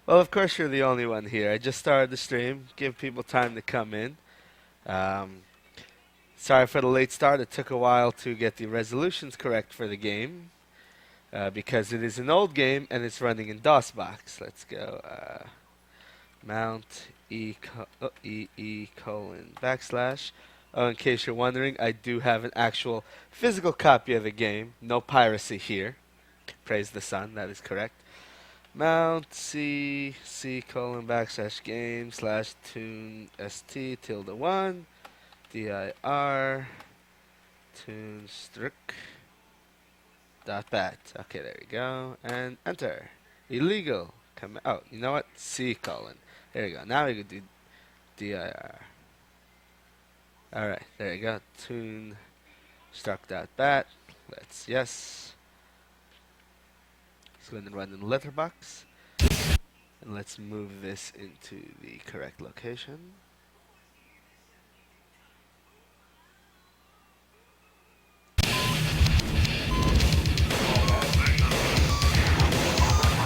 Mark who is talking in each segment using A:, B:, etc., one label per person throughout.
A: Well, of course you're the only one here. I just started the stream. Give people time to come in. Um, Sorry for the late start. It took a while to get the resolutions correct for the game because it is an old game and it's running in DOSBox. Let's go. Mount E colon backslash. Oh, in case you're wondering, I do have an actual physical copy of the game. No piracy here. Praise the sun. That is correct. Mount C colon backslash game slash tune st tilde 1 dir Toonstruck dot bat. Okay, there we go. And enter. Illegal. Oh, you know what? C colon. There you go. Now we can do dir. Alright, there you go. Toonstruck dot bat. Let's yes. Let's go ahead and run in the letterbox. And let's move this into the correct location.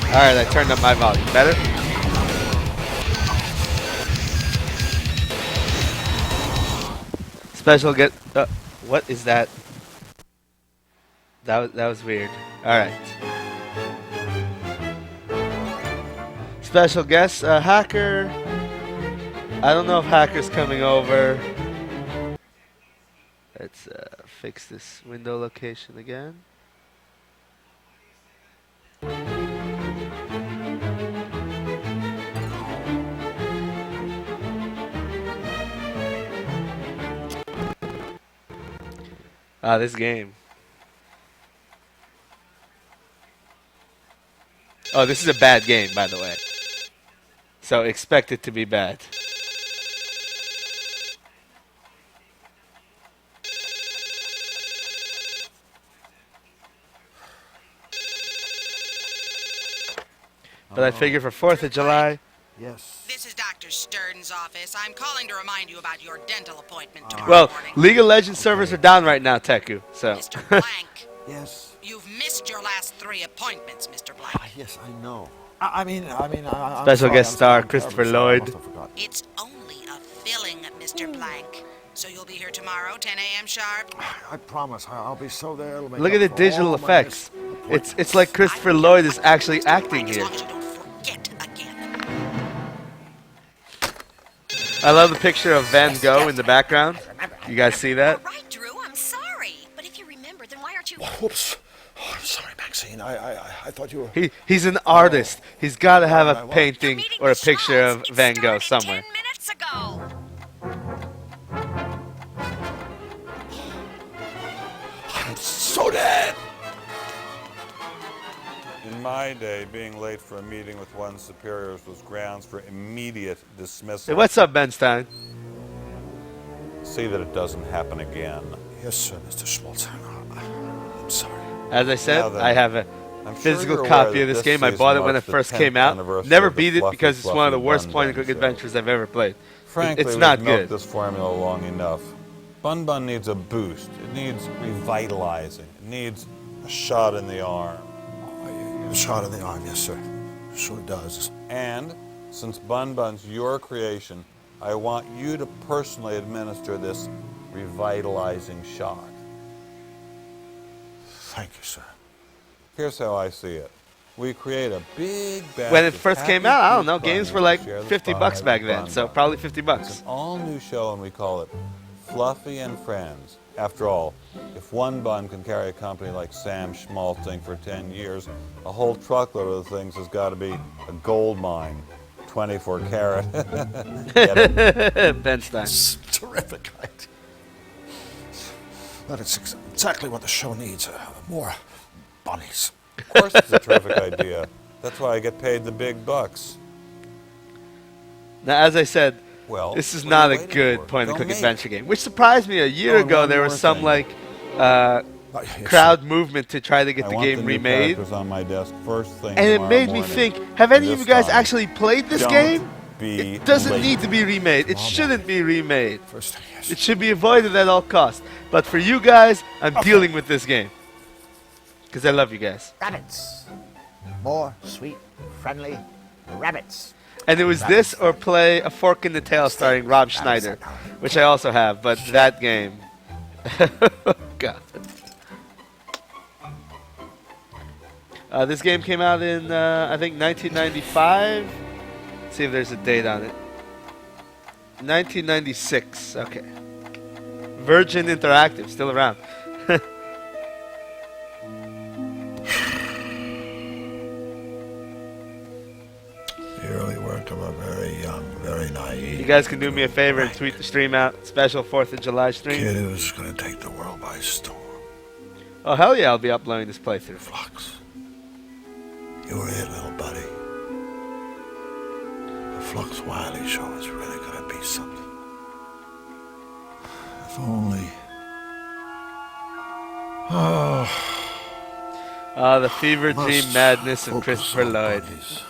A: Alright, I turned up my volume. Better? Special get. What is that? That was weird. Alright. Special guest, Hacker. I don't know if Hacker's coming over. Let's fix this window location again. This game. Oh, this is a bad game, by the way. So expect it to be bad. But I figure for 4th of July.
B: Yes.
C: This is Dr. Stern's office. I'm calling to remind you about your dental appointment tomorrow
A: Well,
C: morning.
A: League of Legends servers are down right now, Teku. So.
C: Mr. Blank.
B: Yes.
C: You've missed your last 3 appointments, Mr. Blank.
B: Yes, I know. I'm
A: Special
B: sorry,
A: guest
B: I'm
A: star
B: terribly
A: Christopher
B: sorry. I
A: Lloyd.
B: must have forgotten.
C: It's only a filling, Mr. Blank. So you'll be here tomorrow, 10 a.m. sharp?
B: I promise. I'll be so there. It'll make
A: Look
B: up
A: at the
B: for
A: digital
B: all my
A: effects.
B: missed
A: It's like Christopher Lloyd is actually acting
C: As
A: here.
C: long as you don't forget again.
A: I love the picture of Van Gogh in the background. You guys see that?
D: All right, Drew, I'm sorry. But if you remember, then why aren't you...
B: Whoops. Oh, I'm sorry, Maxine. I thought you were...
A: He's an artist. He's got to have a
B: Well,
A: painting
D: Meeting
A: or a
D: with
A: picture
D: Charles.
A: of
D: It
A: Van Gogh
D: started
A: somewhere.
D: 10 minutes ago.
B: I'm so dead.
E: In my day, being late for a meeting with one's superiors was grounds for immediate dismissal.
A: Hey, what's up, Ben Stein?
E: See that it doesn't happen again.
B: Yes, sir, Mr. Schmaltz. I'm sorry.
A: As I said,
E: Now then,
A: I have a
E: I'm sure
A: physical
E: you're aware
A: copy of
E: that
A: this game. I
E: season
A: bought it when it
E: marks the
A: first
E: 10th
A: came out.
E: anniversary
A: Never
E: of the
A: beat it
E: Fluffy
A: because it's one of the
E: Bun
A: worst
E: Bun
A: point-and-click
E: show.
A: adventures I've ever played.
E: Frankly,
A: It's not
E: we've milked
A: good.
E: this formula long enough. Bun Bun needs a boost. It needs revitalizing. It needs a shot in the arm.
B: A shot in the arm, yes, sir. Sure does.
E: And since Bun Bun's your creation, I want you to personally administer this revitalizing shot.
B: Thank you, sir.
E: Here's how I see it. We create a big batch
A: When it
E: of
A: first came
E: happy,
A: out, I don't
E: cute
A: know, games
E: bunnies
A: were like
E: to share the
A: 50
E: fun
A: bucks
E: of
A: back
E: the
A: then,
E: Bun
A: so
E: Bun.
A: probably 50
E: It's
A: bucks.
E: an all-new show, and we call it Fluffy and Friends. After all, if one bun can carry a company like Sam Schmaltzing for 10 years, a whole truckload of the things has got to be a gold mine, 24 karat. Get it?
A: Ben Stein.
B: It's terrific. That is exactly what the show needs. More bunnies.
E: Of course it's a terrific idea. That's why I get paid the big bucks.
A: Now, as I said,
E: Well,
A: this is
E: what
A: not
E: are
A: a
E: you waiting
A: good
E: for?
A: point-and-click
E: Go make
A: adventure
E: it.
A: game, which surprised me. A year
E: Oh, and
A: ago,
E: one
A: there was
E: more
A: some
E: thing.
A: like
B: Yes,
A: crowd movement to try to get
E: I
A: the
E: want
A: game
E: the new
A: remade,
E: characters on my desk first thing
A: and it
E: tomorrow
A: made me
E: morning.
A: think: have any of
E: This
A: you guys
E: time,
A: actually played this
E: don't
A: game?
E: be
A: It doesn't
E: late.
A: need to be remade. It shouldn't be remade.
B: First thing, yes.
A: It should be avoided at all costs. But for you guys, I'm dealing with this game because I love you guys.
F: Rabbits. More sweet, friendly, rabbits.
A: And it was this or play A Fork in the Tail starring Rob Schneider, which I also have, but that game. God. This game came out in, I think, 1995. Let's see if there's a date on it. 1996. Okay. Virgin Interactive, still around.
B: The early work of a very young, very naive.
A: You guys can do me a favor and tweet the stream out. Special 4th of July stream.
B: Kid who's gonna take the world by storm.
A: Oh, hell yeah, I'll be uploading this playthrough.
B: Flux. You were it, little buddy. The Flux Wiley show is really gonna be something. If only. Oh.
A: The fever dream madness of Christopher Lloyd.
B: Bunnies.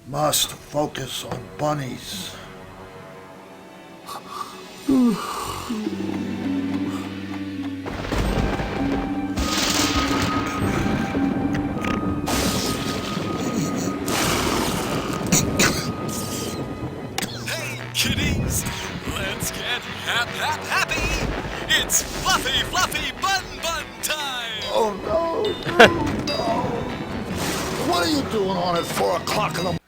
B: Must focus on bunnies.
G: Hey, kiddies! Let's get happy! It's Fluffy Bun Bun time!
B: Oh no! What are you doing on at 4 o'clock in the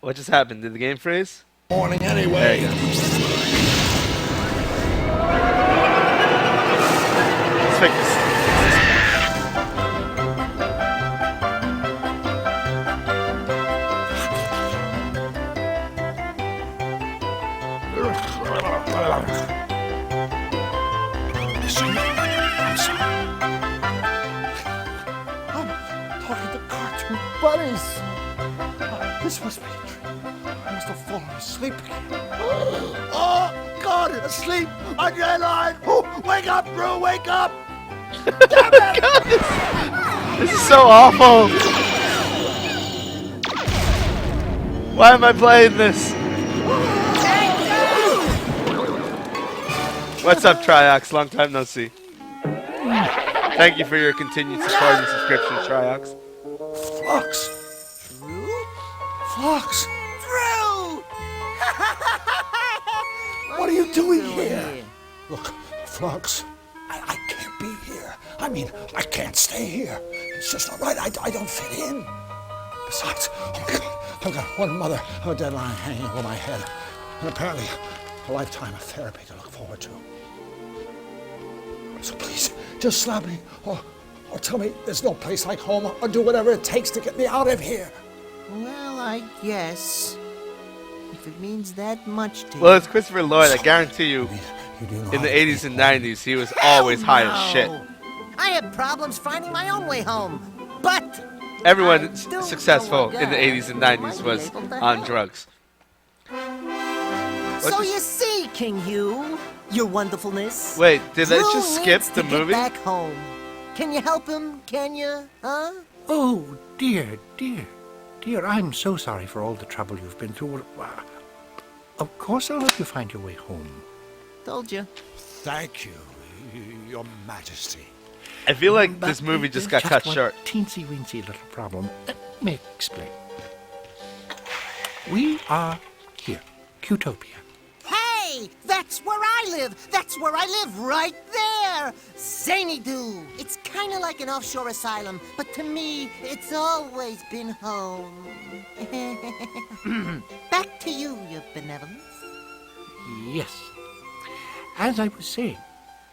A: What just happened? Did the game freeze?
B: morning
A: There
B: anyway?
A: you go. Let's fix this.
B: I'm sorry. I'm talking to cartoon bunnies. This must be a dream. I must have fallen asleep again. Oh, God, asleep on your line. Oh, wake up, Brew, wake up. Damn it.
A: This is so awful. Why am I playing this? What's up, Triox? Long time no see. Thank you for your continued support and subscription, Triox.
B: Flux. Flux.
F: Drew!
B: What are you doing here? Look, Flux, I can't be here. I mean, I can't stay here. It's just not right. I don't fit in. Besides, oh my God, I've got one mother of a deadline hanging over my head. And apparently, a lifetime of therapy to look forward to. So please, just slap me or tell me there's no place like home or do whatever it takes to get me out of here.
F: Well, I guess. If it means that much to you.
A: Well, it's Christopher Lloyd. I guarantee you,
B: You do know
A: in the
B: how to
A: 80s and 90s, he was always
F: Hell
A: high as shit.
F: no. I had problems finding my own way home. But
A: Everyone
F: I don't know
A: successful
F: a
A: in the
F: guy
A: 80s and
F: who
A: 90s
F: might be
A: was
F: able to
A: on
F: help.
A: drugs.
F: So
A: does-
F: you see, King Hugh, your wonderfulness.
A: Wait, did I
F: Drew
A: just skip
F: needs
A: the
F: to
A: movie?
F: Get back home. Can you help him? Can you? Huh?
H: Oh, dear. I'm so sorry for all the trouble you've been through. Of course I'll help you find your way home.
F: Told you.
B: Thank you, Your Majesty.
A: I feel like
H: But
A: this movie just
H: there's
A: got cut
H: one
A: short.
H: Teensy-weensy little problem. Let me explain. We are here, Qtopia.
F: Hey, that's where I live. That's where I live, right there. Zany-Doo. It's kind of like an offshore asylum, but to me, it's always been home. Back to you, your benevolence.
H: Yes. As I was saying,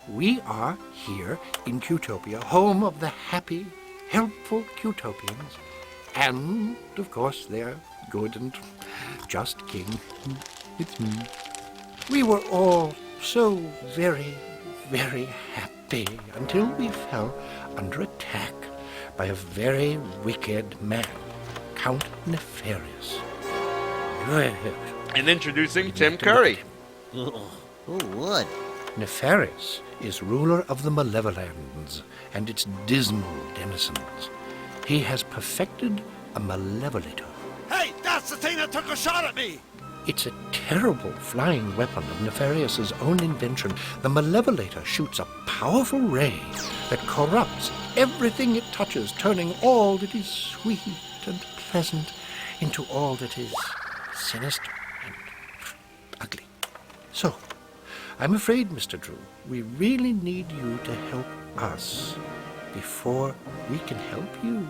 H: we are here in Qtopia, home of the happy, helpful Qtopians, and, of course, their good and just king. It's me. We were all so very, very happy until we fell under attack by a very wicked man, Count Nefarious.
A: And introducing Tim Curry.
F: Who would?
H: Nefarious is ruler of the Malevolands and its dismal denizens. He has perfected a malevolator.
B: Hey, that's the thing that took a shot at me!
H: It's a terrible flying weapon of Nefarious's own invention. The malevolator shoots a powerful ray that corrupts everything it touches, turning all that is sweet and pleasant into all that is sinister and ugly. So, I'm afraid, Mr. Drew, we really need you to help us before we can help you.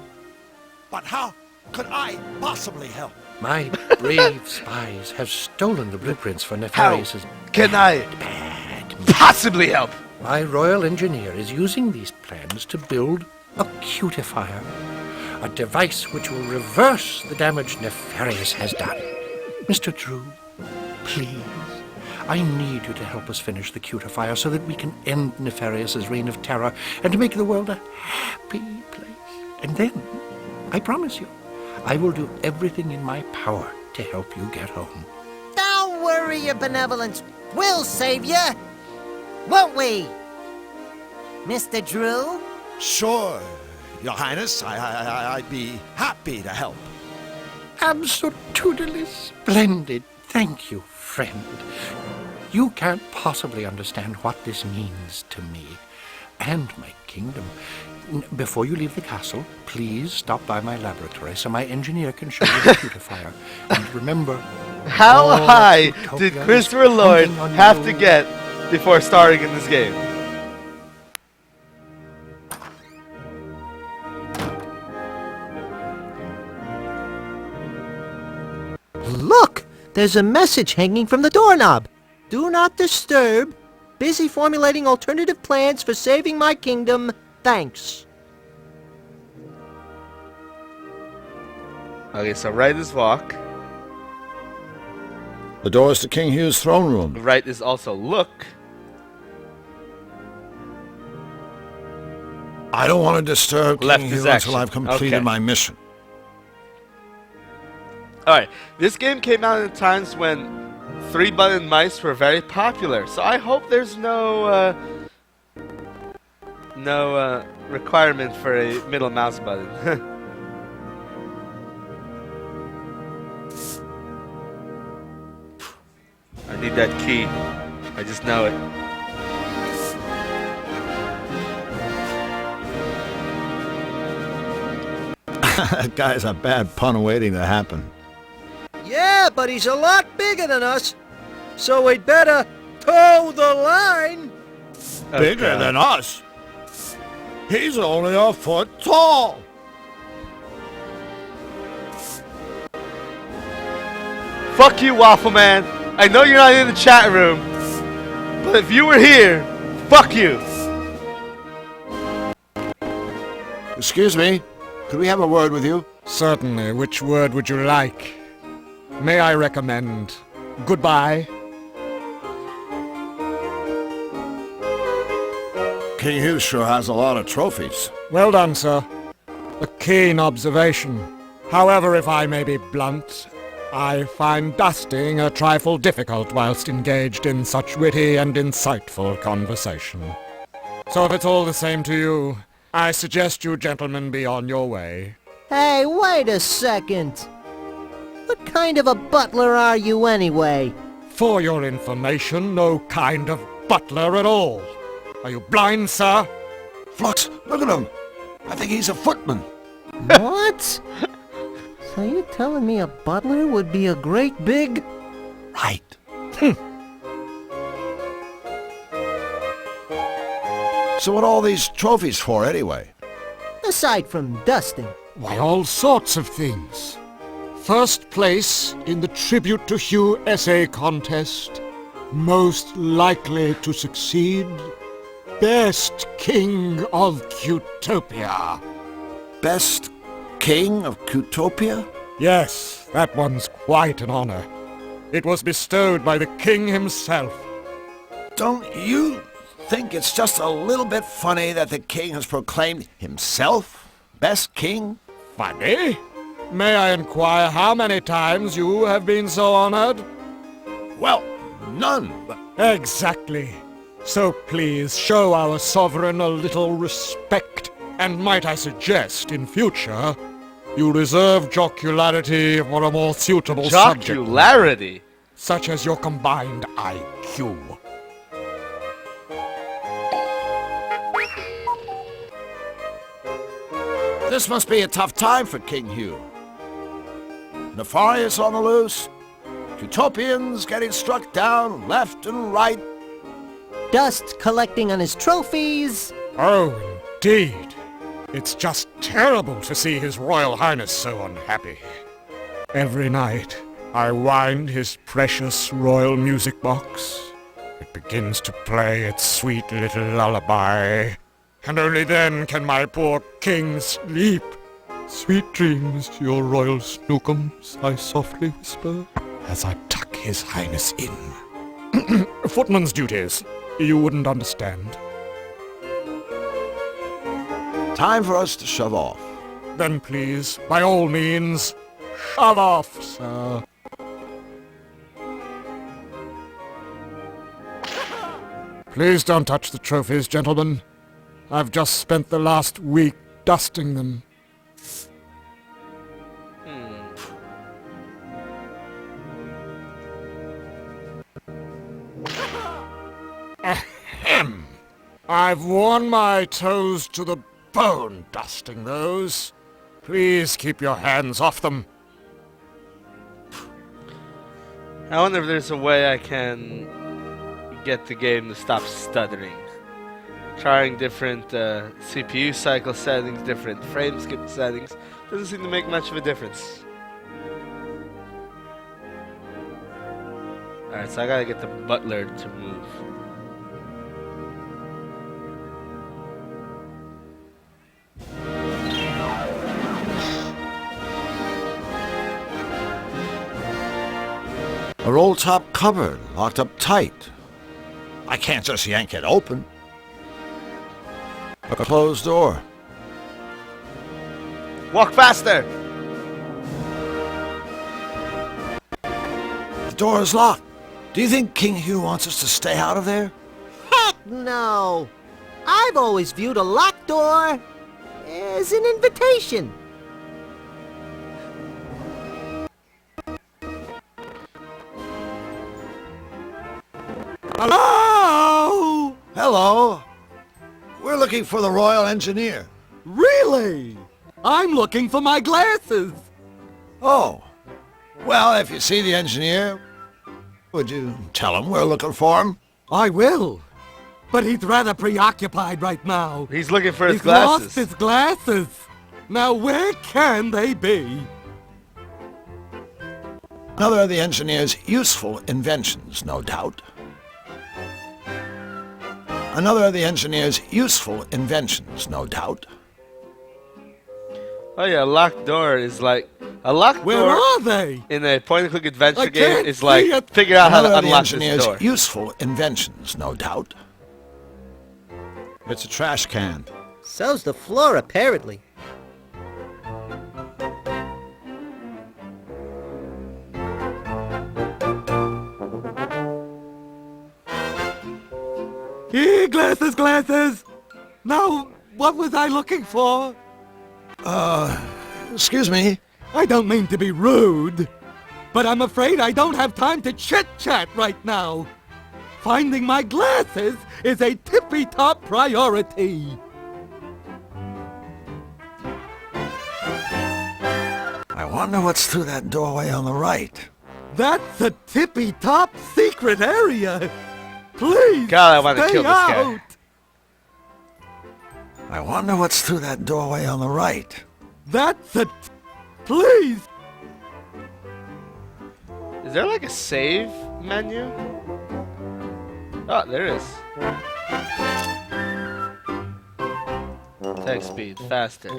B: But how could I possibly help?
H: My brave spies have stolen the blueprints for
A: How
H: Nefarious's
A: can I
H: bad
A: possibly help?
H: My royal engineer is using these plans to build a cutifier, a device which will reverse the damage Nefarious has done. Mr. Drew, please, I need you to help us finish the cutifier so that we can end Nefarious's reign of terror and to make the world a happy place. And then, I promise you, I will do everything in my power to help you get home.
F: Don't worry, Your Benevolence. We'll save you. Won't we? Mr. Drew?
B: Sure, Your Highness. I'd be happy to help.
H: Absolutely splendid. Thank you, friend. You can't possibly understand what this means to me and my kingdom. Before you leave the castle, please stop by my laboratory so my engineer can show you the cutifier. And remember,
A: How
H: all
A: high
H: Utopia
A: did
H: is
A: Christopher Lloyd
H: depending on
A: have to
H: you.
A: get before starting in this game?
F: Look! There's a message hanging from the doorknob. Do not disturb. Busy formulating alternative plans for saving my kingdom. Thanks.
A: Okay, so right is walk.
B: The doors to King Hugh's throne room.
A: Right is also look.
B: I don't want to disturb
A: Left
B: King
A: is
B: Hugh
A: action.
B: until I've completed
A: Okay.
B: my mission.
A: Alright, this game came out in times when 3-button mice were very popular, so I hope there's no requirement for a middle mouse button. I need that key. I just know it.
B: That guy's a bad pun waiting to happen.
F: Yeah, but he's a lot bigger than us. So we'd better toe the line.
B: Bigger than us? He's only a foot tall.
A: Fuck you, Waffle Man. I know you're not in the chat room, but if you were here, fuck you.
B: Excuse me, could we have a word with you?
I: Certainly. Which word would you like? May I recommend goodbye?
B: King Hugh sure has a lot of trophies.
I: Well done, sir. A keen observation. However, if I may be blunt, I find dusting a trifle difficult whilst engaged in such witty and insightful conversation. So if it's all the same to you, I suggest you gentlemen be on your way.
F: Hey, wait a second. What kind of a butler are you anyway?
I: For your information, no kind of butler at all. Are you blind, sir?
B: Flux, look at him. I think he's a footman.
F: What? So you're telling me a butler would be a great big...
B: Right. So what all these trophies for, anyway?
F: Aside from dusting.
I: Why, all sorts of things. First place in the Tribute to Hugh essay contest. Most likely to succeed. Best King of Cutopia.
B: Best King of Cutopia?
I: Yes, that one's quite an honor. It was bestowed by the king himself.
B: Don't you think it's just a little bit funny that the king has proclaimed himself best king?
I: Funny? May I inquire how many times you have been so honored?
B: Well, none. But
I: Exactly. So please show our sovereign a little respect, and might I suggest, in future, you reserve jocularity for a more suitable subject,
A: Jocularity?
I: such as your combined IQ.
B: this must be a tough time for King Hugh. Nefarious on the loose. Utopians getting struck down left and right.
F: Dust collecting on his trophies.
I: Oh, indeed. It's just terrible to see His Royal Highness so unhappy. Every night, I wind his precious royal music box. It begins to play its sweet little lullaby. And only then can my poor king sleep. Sweet dreams, your royal snookums, I softly whisper, as I tuck his highness in. Footman's duties. You wouldn't understand.
B: Time for us to shove off.
I: Then please, by all means, shove off, sir. Please don't touch the trophies, gentlemen. I've just spent the last week dusting them. Ahem. I've worn my toes to the bone dusting those. Please keep your hands off them.
A: I wonder if there's a way I can get the game to stop stuttering. Trying different CPU cycle settings, different frame skip settings, doesn't seem to make much of a difference. Alright, so I gotta get the butler to move.
B: A roll-top cupboard locked up tight. I can't just yank it open. A closed door.
A: Walk faster!
B: The door is locked. Do you think King Hugh wants us to stay out of there?
F: Heck no! I've always viewed a locked door as an invitation.
B: Hello? Hello. We're looking for the Royal Engineer.
J: Really? I'm looking for my glasses.
B: Oh. Well, if you see the engineer, would you tell him we're looking for him?
J: I will. But he's rather preoccupied right now.
A: He's looking for his
J: He's
A: glasses.
J: lost his glasses. Now where can they be?
B: Another of the engineer's useful inventions, no doubt. Another of the engineer's useful inventions, no doubt.
A: Oh yeah, a locked door is like a locked
J: Where
A: door
J: are they?
A: in a point-and-click adventure
J: I
A: game
J: can't
A: is like
J: see it.
A: figure out how
B: Another
A: to
B: of the
A: unlock this
B: engineer's
A: door.
B: useful inventions, no doubt. It's a trash can.
F: So's the floor, apparently.
J: Here, glasses, glasses. Now, what was I looking for?
B: Excuse me.
J: I don't mean to be rude, but I'm afraid I don't have time to chit-chat right now. Finding my glasses is a tippy-top priority.
B: I wonder what's through that doorway on the right.
J: That's a tippy-top secret area. Please,
A: God, I want to
J: stay
A: kill this guy.
J: out.
B: I wonder what's through that doorway on the right.
J: That's a... Please.
A: Is there like a save menu? Oh, there is. Text speed, faster.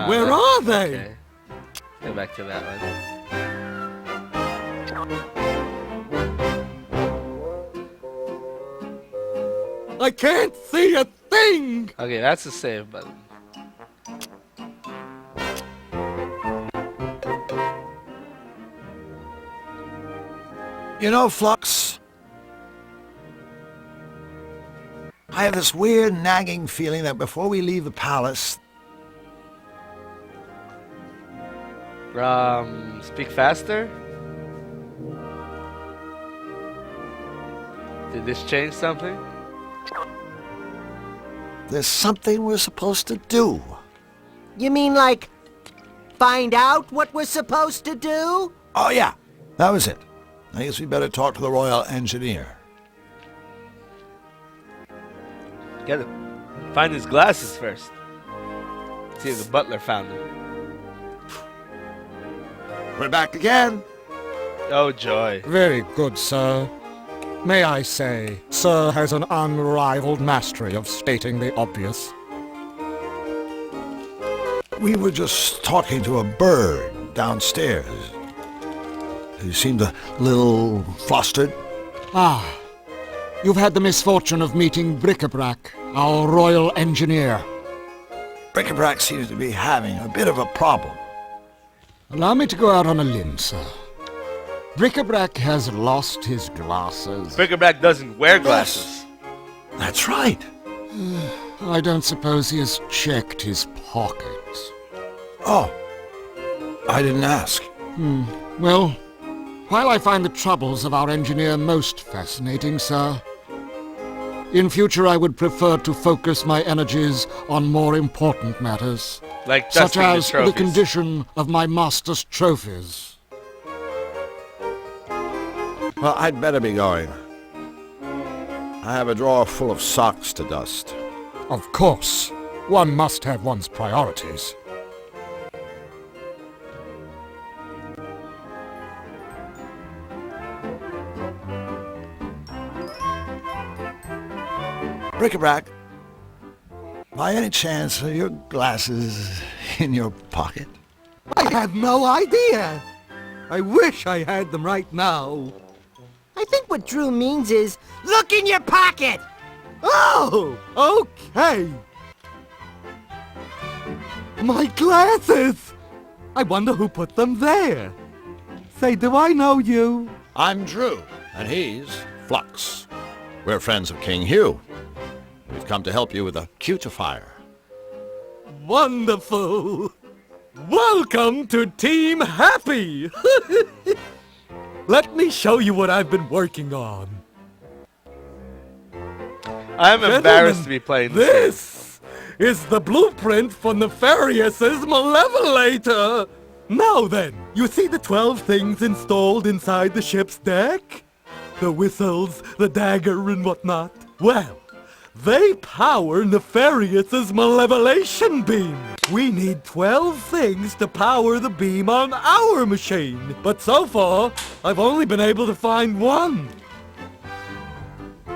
J: Where are they?
A: Okay. Go back to that one.
J: I can't see a thing.
A: Okay, that's the save button.
B: You know, Flux, I have this weird nagging feeling that before we leave the palace,
A: Speak faster? Did this change something?
B: There's something we're supposed to do.
F: You mean like find out what we're supposed to do?
B: Oh, yeah. That was it. I guess we better talk to the Royal Engineer.
A: Gotta find his glasses first. See if the butler found them.
B: We're back again.
A: Oh, joy.
I: Very good, sir. May I say, sir has an unrivaled mastery of stating the obvious.
B: We were just talking to a bird downstairs. He seemed a little flustered.
I: Ah, you've had the misfortune of meeting Bric-a-Brac, our royal engineer.
B: Bric-a-Brac seems to be having a bit of a problem.
I: Allow me to go out on a limb, sir. Bric-a-Brac has lost his glasses.
A: Bric-a-Brac doesn't wear glasses.
B: That's right.
I: I don't suppose he has checked his pockets.
B: Oh, I didn't ask.
I: Well, while I find the troubles of our engineer most fascinating, sir, in future I would prefer to focus my energies on more important matters,
A: Like
I: such
A: dusting the
I: as the
A: trophies.
I: condition of my master's trophies.
B: Well, I'd better be going. I have a drawer full of socks to dust.
I: Of course, one must have one's priorities.
B: Bric-a-Brac, by any chance are your glasses in your pocket?
J: I have no idea. I wish I had them right now.
F: I think what Drew means is look in your pocket.
J: Oh, okay. My glasses! I wonder who put them there. Say, do I know you?
B: I'm Drew, and he's Flux. We're friends of King Hugh. We've come to help you with a cutifier.
J: Wonderful. Welcome to Team Happy. Let me show you what I've been working on.
A: I'm embarrassed to be playing this.
J: This is the blueprint for Nefarious's Malevolator. Now then, you see the 12 things installed inside the ship's deck? The whistles, the dagger, and whatnot? Well, they power Nefarious's Malevolation beam. We need 12 things to power the beam on our machine. But so far, I've only been able to find one.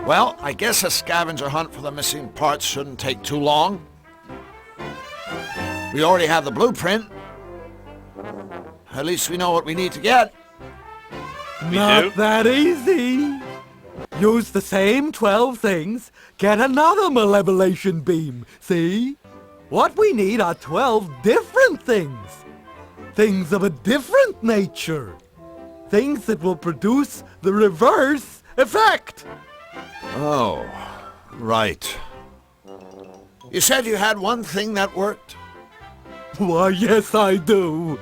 B: Well, I guess a scavenger hunt for the missing parts shouldn't take too long. We already have the blueprint. At least we know what we need to get.
J: Not that easy. Use the same 12 things, get another Malevolation beam, see? What we need are 12 different things. Things of a different nature. Things that will produce the reverse effect.
B: Oh, right. You said you had one thing that worked?
J: Why, yes, I do.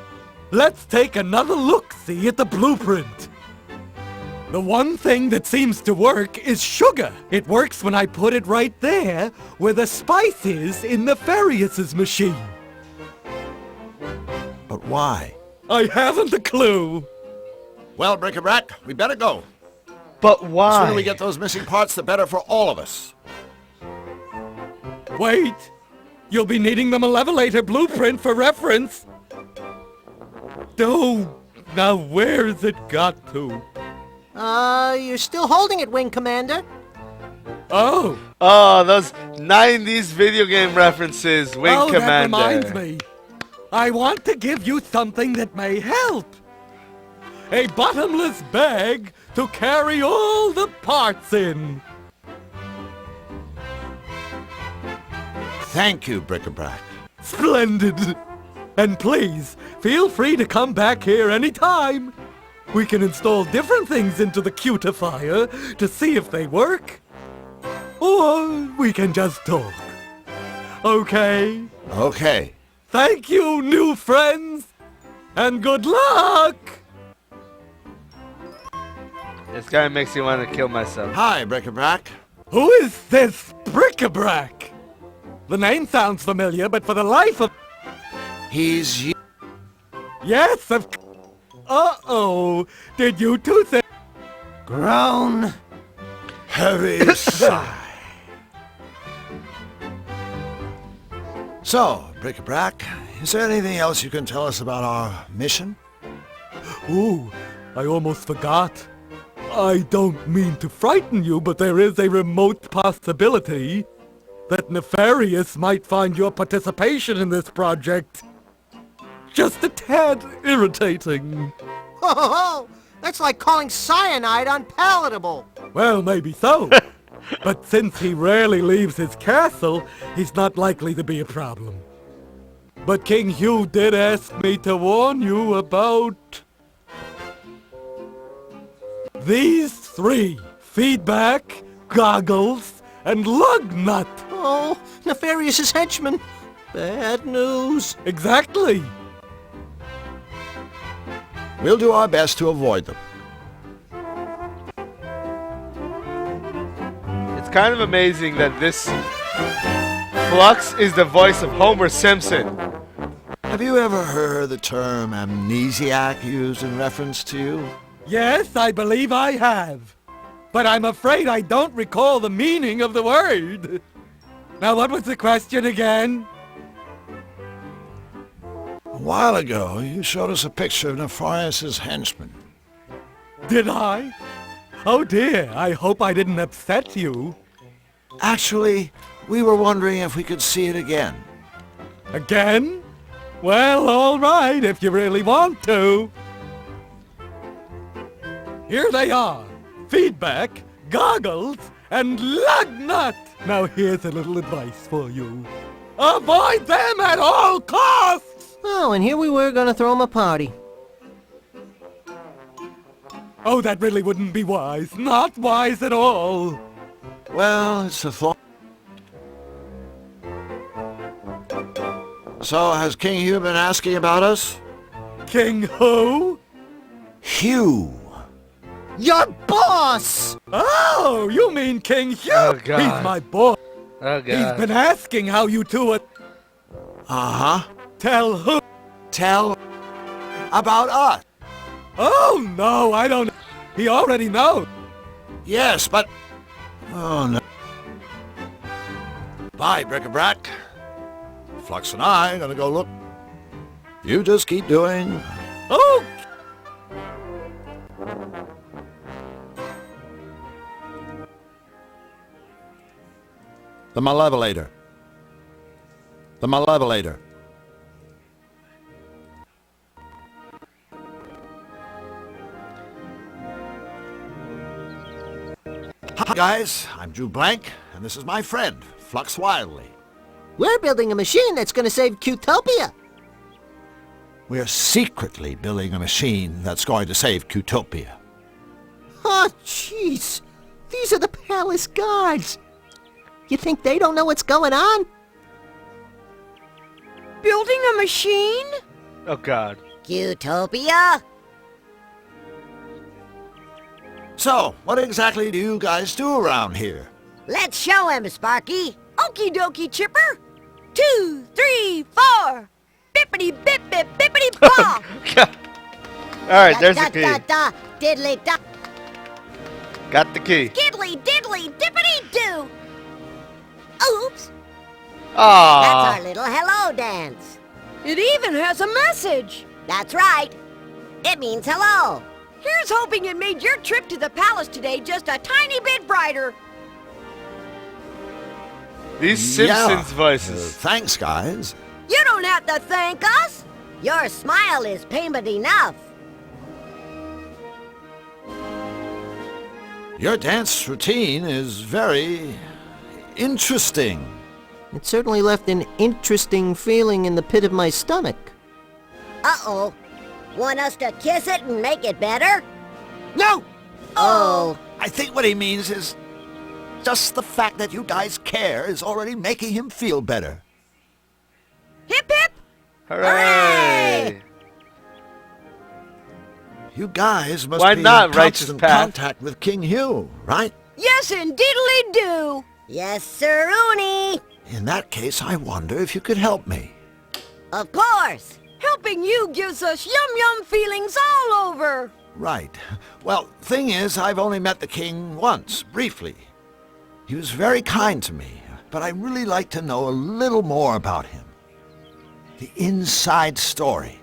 J: Let's take another look-see at the blueprint. The one thing that seems to work is sugar. It works when I put it right there where the spice is in Nefarious' machine.
B: But why?
J: I haven't a clue.
B: Well, Bric-a-Brac, we better go.
A: But
B: The
A: why?
B: sooner we get those missing parts, the better for all of us.
J: Wait. You'll be needing the Malevolator blueprint for reference. Oh, now where's it got to?
F: You're still holding it, Wing Commander.
J: Oh.
A: Oh, those 90s video game references, Wing
J: That
A: Commander.
J: reminds me. I want to give you something that may help. A bottomless bag to carry all the parts in.
B: Thank you, Bric-a-Brac.
J: Splendid. And please, feel free to come back here anytime. We can install different things into the cutifier to see if they work. Or we can just talk. Okay?
B: Okay.
J: Thank you, new friends. And good luck!
A: This guy makes me want to kill myself.
B: Hi, Bric-a-Brac.
J: Who is this bric-a-brac? The name sounds familiar, but for the life of...
B: He's you.
J: Yes, of... Uh-oh. Did you two say...
B: Grown. Heavy sigh. So, Bric-a-Brac, is there anything else you can tell us about our mission?
J: Ooh, I almost forgot. I don't mean to frighten you, but there is a remote possibility that Nefarious might find your participation in this project just a tad irritating.
F: Ho ho ho! That's like calling cyanide unpalatable.
J: Well, maybe so. But since he rarely leaves his castle, he's not likely to be a problem. But King Hugh did ask me to warn you about... these three. Feedback, Goggles, and Lugnut.
F: Oh, Nefarious's henchmen. Bad news.
J: Exactly.
B: We'll do our best to avoid them.
A: It's kind of amazing that this Flux is the voice of Homer Simpson.
B: Have you ever heard the term amnesiac used in reference to you?
J: Yes, I believe I have. But I'm afraid I don't recall the meaning of the word. Now, what was the question again?
B: A while ago, you showed us a picture of Nefarious' henchman.
J: Did I? Oh dear, I hope I didn't upset you.
B: Actually, we were wondering if we could see it again.
J: Again? Well, all right, if you really want to. Here they are. Feedback, Goggles, and Lugnut. Now here's a little advice for you. Avoid them at all costs!
F: Oh, and here we were gonna throw him a party.
J: Oh, that really wouldn't be wise. Not wise at all.
B: Well, it's a thought. So, has King Hugh been asking about us?
J: King who?
B: Hugh.
F: Your boss!
J: Oh, you mean King Hugh?
A: Oh, God.
J: He's my boss.
A: Oh, God.
J: He's been asking how you two are...
B: Uh-huh.
J: Tell who?
B: Tell about us.
J: Oh, no, I don't... He already knows.
B: Yes, but... Oh, no. Bye, Bric-a-Brac. Flux and I are gonna go look. You just keep doing...
J: Oh!
B: The Malevolator. The Malevolator. Hi, guys. I'm Drew Blank, and this is my friend, Flux Wildly.
F: We're building a machine that's gonna save Qtopia.
B: We're secretly building a machine that's going to save Qtopia.
F: Oh, jeez. These are the palace guards. You think they don't know what's going on?
D: Building a machine?
A: Oh, God.
F: Qtopia?
B: So, what exactly do you guys do around here?
D: Let's show him, Sparky. Okie dokie, Chipper. 2, 3, 4. Bippity bip bip bippity bop.
A: All right, there's the key.
D: Da, diddly da.
A: Got the key.
D: Diddly diddly dippity doo. Oops. That's
A: Ah.
D: our little hello dance. It even has a message. That's right. It means hello. Here's hoping it made your trip to the palace today just a tiny bit brighter.
A: These Simpsons voices.
B: Thanks, guys.
D: You don't have to thank us. Your smile is payment enough.
B: Your dance routine is very interesting.
F: It certainly left an interesting feeling in the pit of my stomach.
D: Uh-oh. Want us to kiss it and make it better?
B: No!
D: Oh.
B: I think what he means is just the fact that you guys care is already making him feel better.
D: Hip hip.
A: Hooray!
B: You guys must
A: Why
B: be
A: not,
B: in
A: Righteous
B: constant
A: Path?
B: contact with King Hugh, right?
D: Yes, indeedly do. Yes, sir, Rooney.
B: In that case, I wonder if you could help me.
D: Of course. Helping you gives us yum-yum feelings all over.
B: Right. Well, thing is, I've only met the king once, briefly. He was very kind to me, but I'd really like to know a little more about him. The inside story.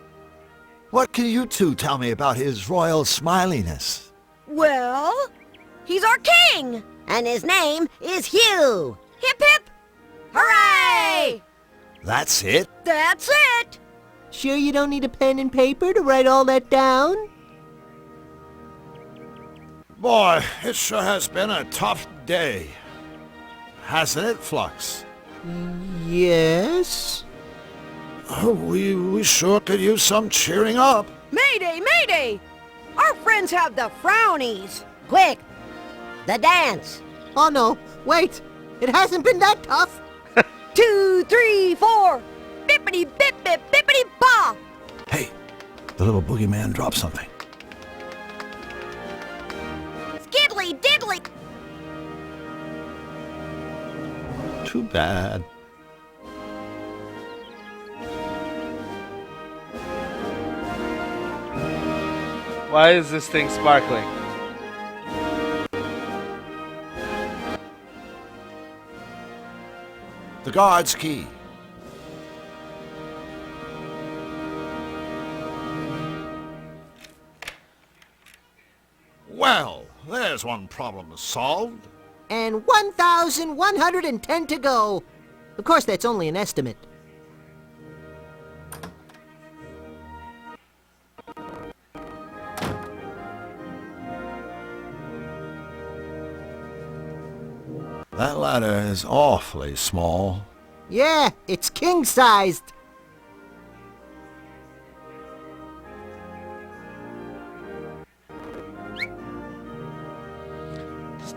B: What can you two tell me about his royal smiliness?
D: Well, he's our king. And his name is Hugh. Hip hip. Hooray!
B: That's it?
D: That's it.
F: Sure you don't need a pen and paper to write all that down?
B: Boy, it sure has been a tough day. Hasn't it, Flux?
F: Yes?
B: Oh, we sure could use some cheering up.
D: Mayday, mayday. Our friends have the frownies. Quick, the dance.
F: Oh no, wait. It hasn't been that tough.
D: 2, 3, 4. Bippity bip bip bippity ba.
B: Hey, the little boogeyman dropped something.
D: Skiddly diddly.
B: Too bad.
A: Why is this thing sparkling?
B: The guard's key. Well, there's one problem solved.
F: And 1,110 to go. Of course, that's only an estimate.
B: That ladder is awfully small.
F: Yeah, it's king-sized.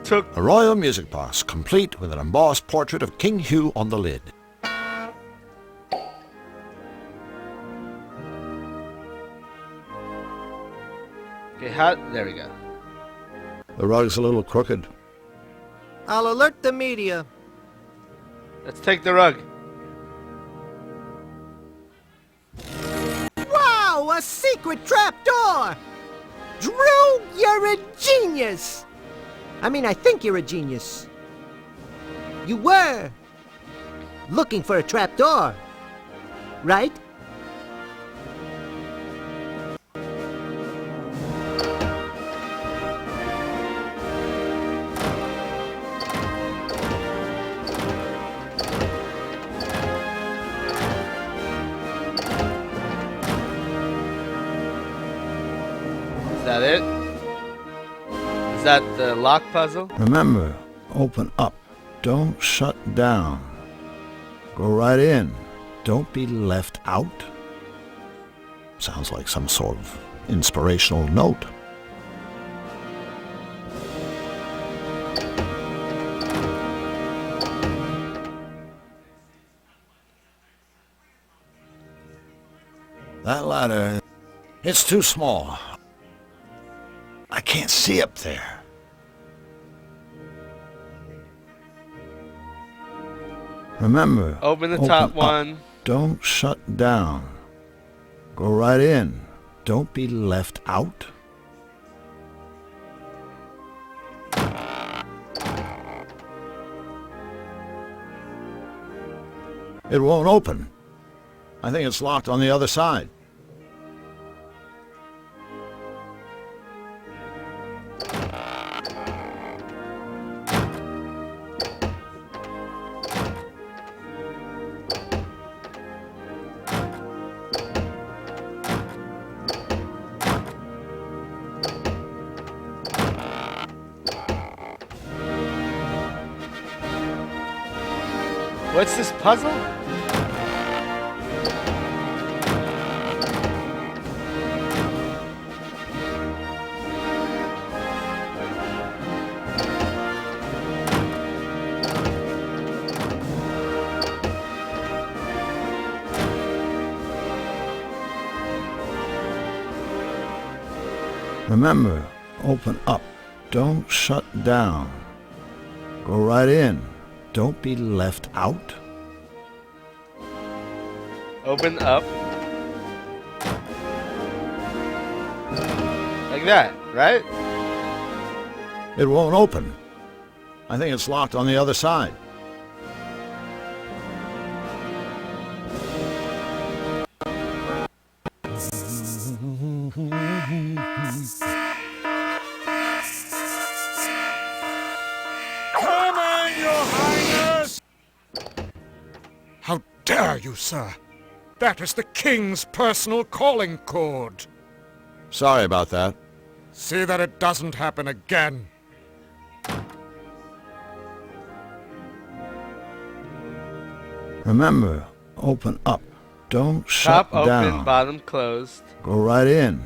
A: Took
B: A royal music box, complete with an embossed portrait of King Hugh on the lid.
A: okay, how? There we go.
B: The rug's a little crooked.
F: I'll alert the media.
A: Let's take the rug.
F: Wow, a secret trapdoor! Drew, you're a genius! I mean, I think you're a genius. You were looking for a trapdoor, right?
A: Is that it? Is that the lock puzzle?
B: Remember, open up. Don't shut down. Go right in. Don't be left out. Sounds like some sort of inspirational note. That ladder, it's too small. I can't see up there. Remember,
A: Open the top
B: up.
A: one.
B: Don't shut down. Go right in. Don't be left out. It won't open. I think it's locked on the other side.
A: What's this puzzle?
B: Remember, open up. Don't shut down. Go right in. Don't be left out.
A: Open up. Like that, right?
B: It won't open. I think it's locked on the other side.
I: Coming, Your Highness! How dare you, sir? That is the King's personal calling code.
B: Sorry about that.
I: See that it doesn't happen again.
B: Remember, open up. Don't shut
A: Top
B: down.
A: open, bottom closed.
B: Go right in.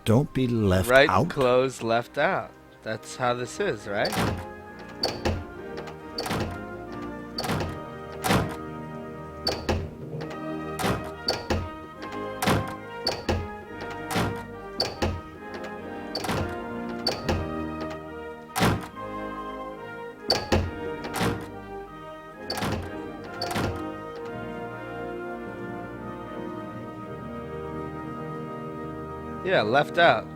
B: Don't be left
A: Right
B: out.
A: closed, left out. That's how this is, right? Yeah, left out.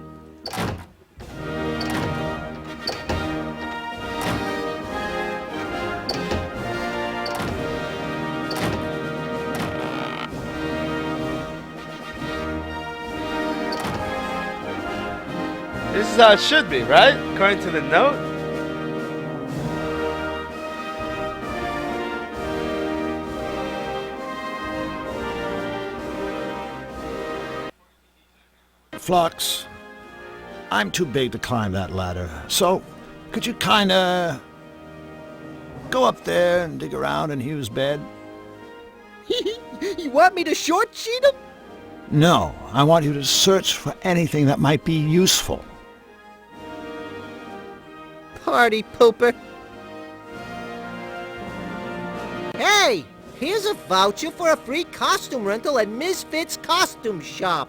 A: This is how it should be, right? According to the note.
B: Flux, I'm too big to climb that ladder, so could you kinda go up there and dig around in Hugh's bed?
F: You want me to short sheet him?
B: No, I want you to search for anything that might be useful.
F: Party pooper. Hey, here's a voucher for a free costume rental at Misfits Costume Shop.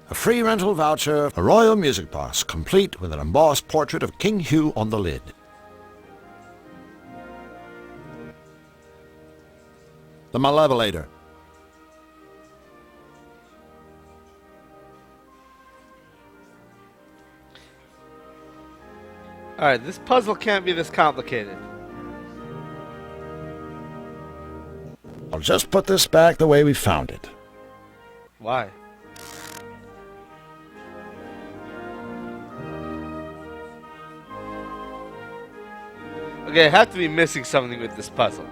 B: A free rental voucher, a royal music box, complete with an embossed portrait of King Hugh on the lid. The Malevolator.
A: Alright, this puzzle can't be this complicated.
B: I'll just put this back the way we found it.
A: Why? Okay, I have to be missing something with this puzzle.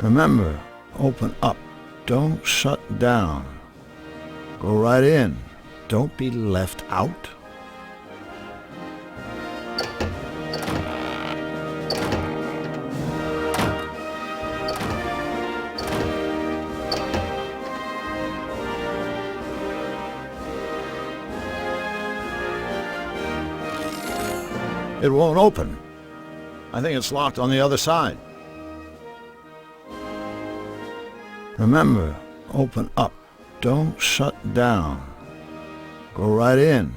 B: Remember, open up. Don't shut down. Go right in. Don't be left out. It won't open. I think it's locked on the other side. Remember, open up. Don't shut down. Go right in.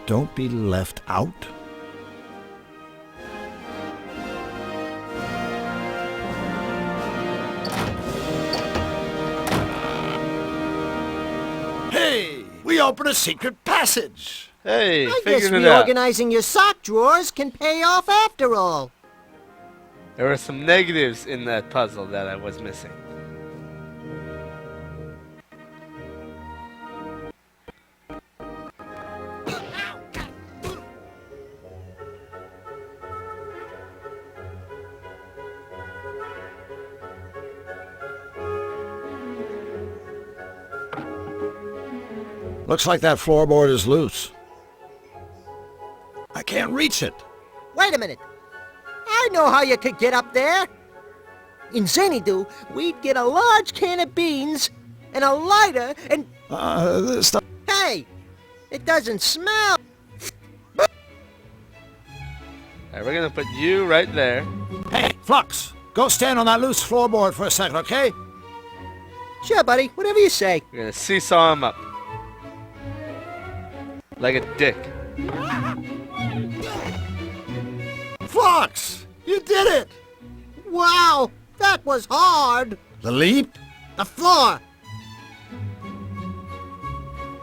B: Don't be left out. Hey, we open a secret passage.
A: Hey,
F: I guess
A: figured it out.
F: reorganizing your sock drawers can pay off after all.
A: There were some negatives in that puzzle that I was missing.
B: Looks like that floorboard is loose. I can't reach it.
F: Wait a minute. I know how you could get up there. In Xanadu, we'd get a large can of beans and a lighter and...
B: Stop.
F: Hey! It doesn't smell!
A: Alright, we're gonna put you right there.
B: Hey, Flux, go stand on that loose floorboard for a second, okay?
F: Sure, buddy. Whatever you say.
A: We're gonna seesaw him up. Like a dick.
B: Flux, you did it!
F: Wow! That was hard!
B: The leap?
F: The floor!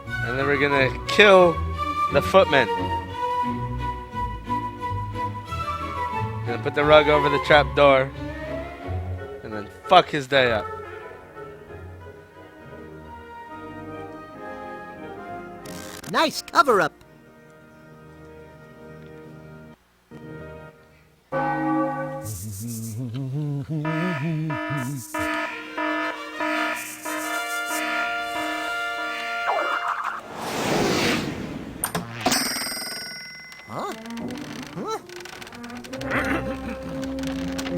A: And then we're gonna kill the footman. Gonna put the rug over the trap door. And then fuck his day up.
F: Nice cover-up. Huh? Huh?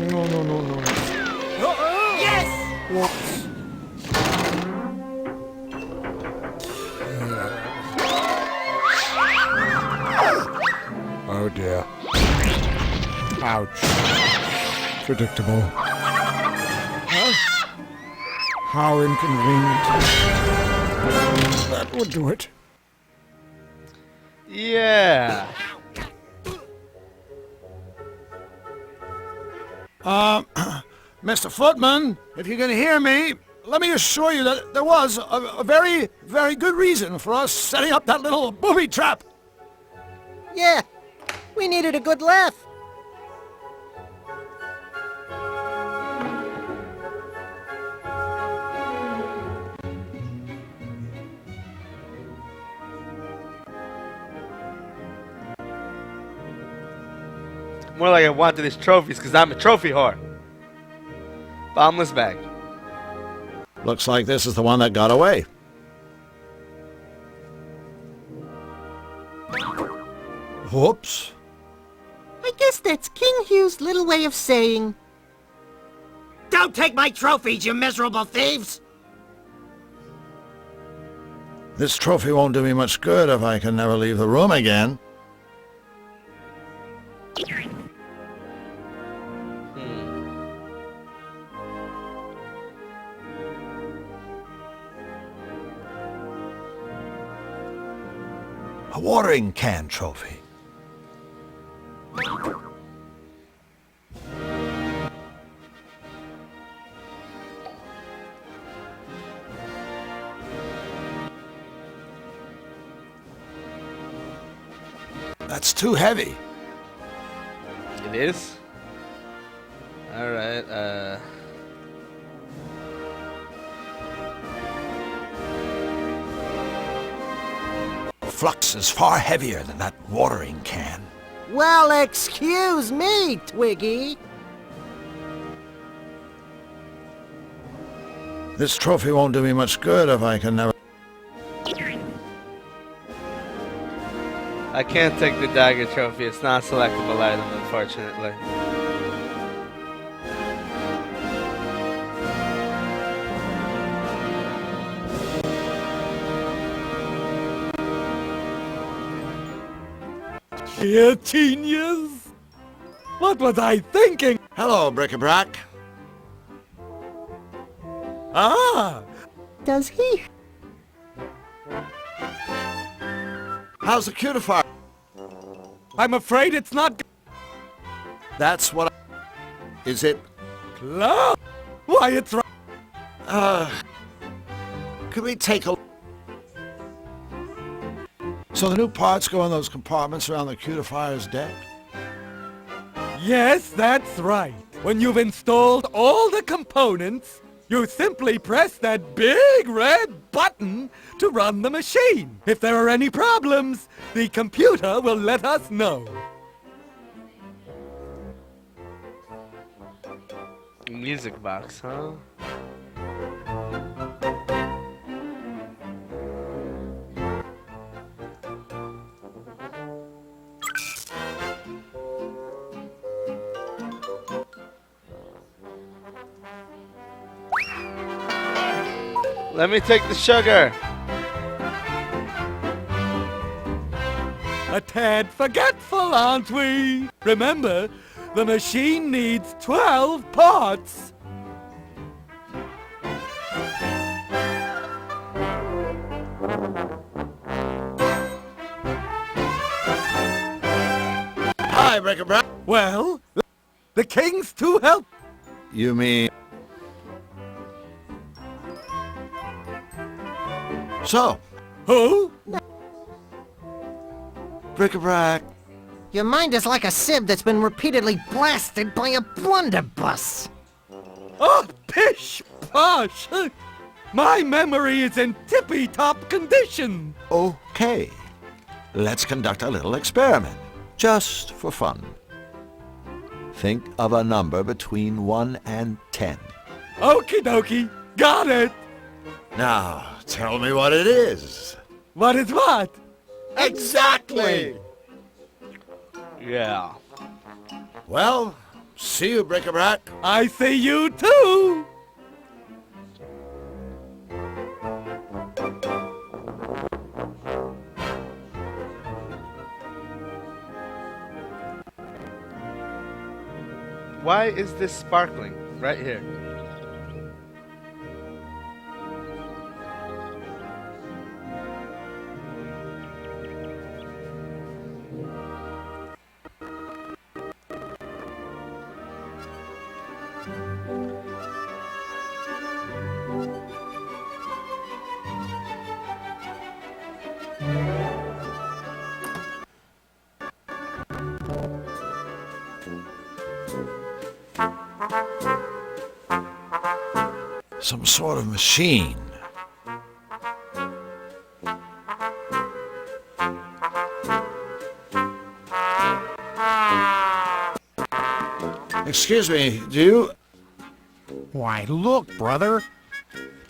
I: No.
F: Yes!
I: Whoops. Oh dear. Ouch. Predictable. Huh? How inconvenient. That would do it.
A: Yeah.
B: Mr. Footman, if you can hear me, let me assure you that there was a very, very good reason for us setting up that little booby trap.
F: Yeah, we needed a good laugh.
A: More like I wanted his trophies because I'm a trophy whore. Bombless bag.
B: Looks like this is the one that got away. Whoops.
F: I guess that's King Hugh's little way of saying... Don't take my trophies, you miserable thieves!
B: This trophy won't do me much good if I can never leave the room again. A watering can trophy. That's too heavy.
A: It is? Alright,
B: Flux is far heavier than that watering can.
F: Well, excuse me, Twiggy.
B: This trophy won't do me much good if I can never...
A: I can't take the dagger trophy. It's not a selectable item, unfortunately.
J: You genius! What was I thinking?
B: Hello, Bric-a-Brac.
J: Ah!
F: Does he?
B: How's the cutifier?
J: I'm afraid it's not
B: That's what Is it?
J: close. Why, it's right.
B: Could we take a... So the new parts go in those compartments around the cutifier's deck?
J: Yes, that's right. When you've installed all the components, you simply press that big red button to run the machine. If there are any problems, the computer will let us know.
A: Music box, huh? Let me take the sugar.
J: A tad forgetful, aren't we? Remember, the machine needs 12 parts.
B: Hi, Brick-a-Brack.
J: Well, the king's to help.
B: You mean... So,
J: Who?
B: Brick-a-Brack.
F: Your mind is like a sieve that's been repeatedly blasted by a blunderbuss.
J: Oh, pish posh! My memory is in tippy-top condition.
B: Okay. Let's conduct a little experiment. Just for fun. Think of a number between 1 and 10.
J: Okie dokie, got it.
B: Now, tell me what it is.
J: What is what?
B: Exactly!
A: Yeah.
B: Well, see you, Brick-a-Brack.
J: I see you too.
A: Why is this sparkling right here?
B: Some sort of machine. Excuse me, do you...
H: Why, look, brother.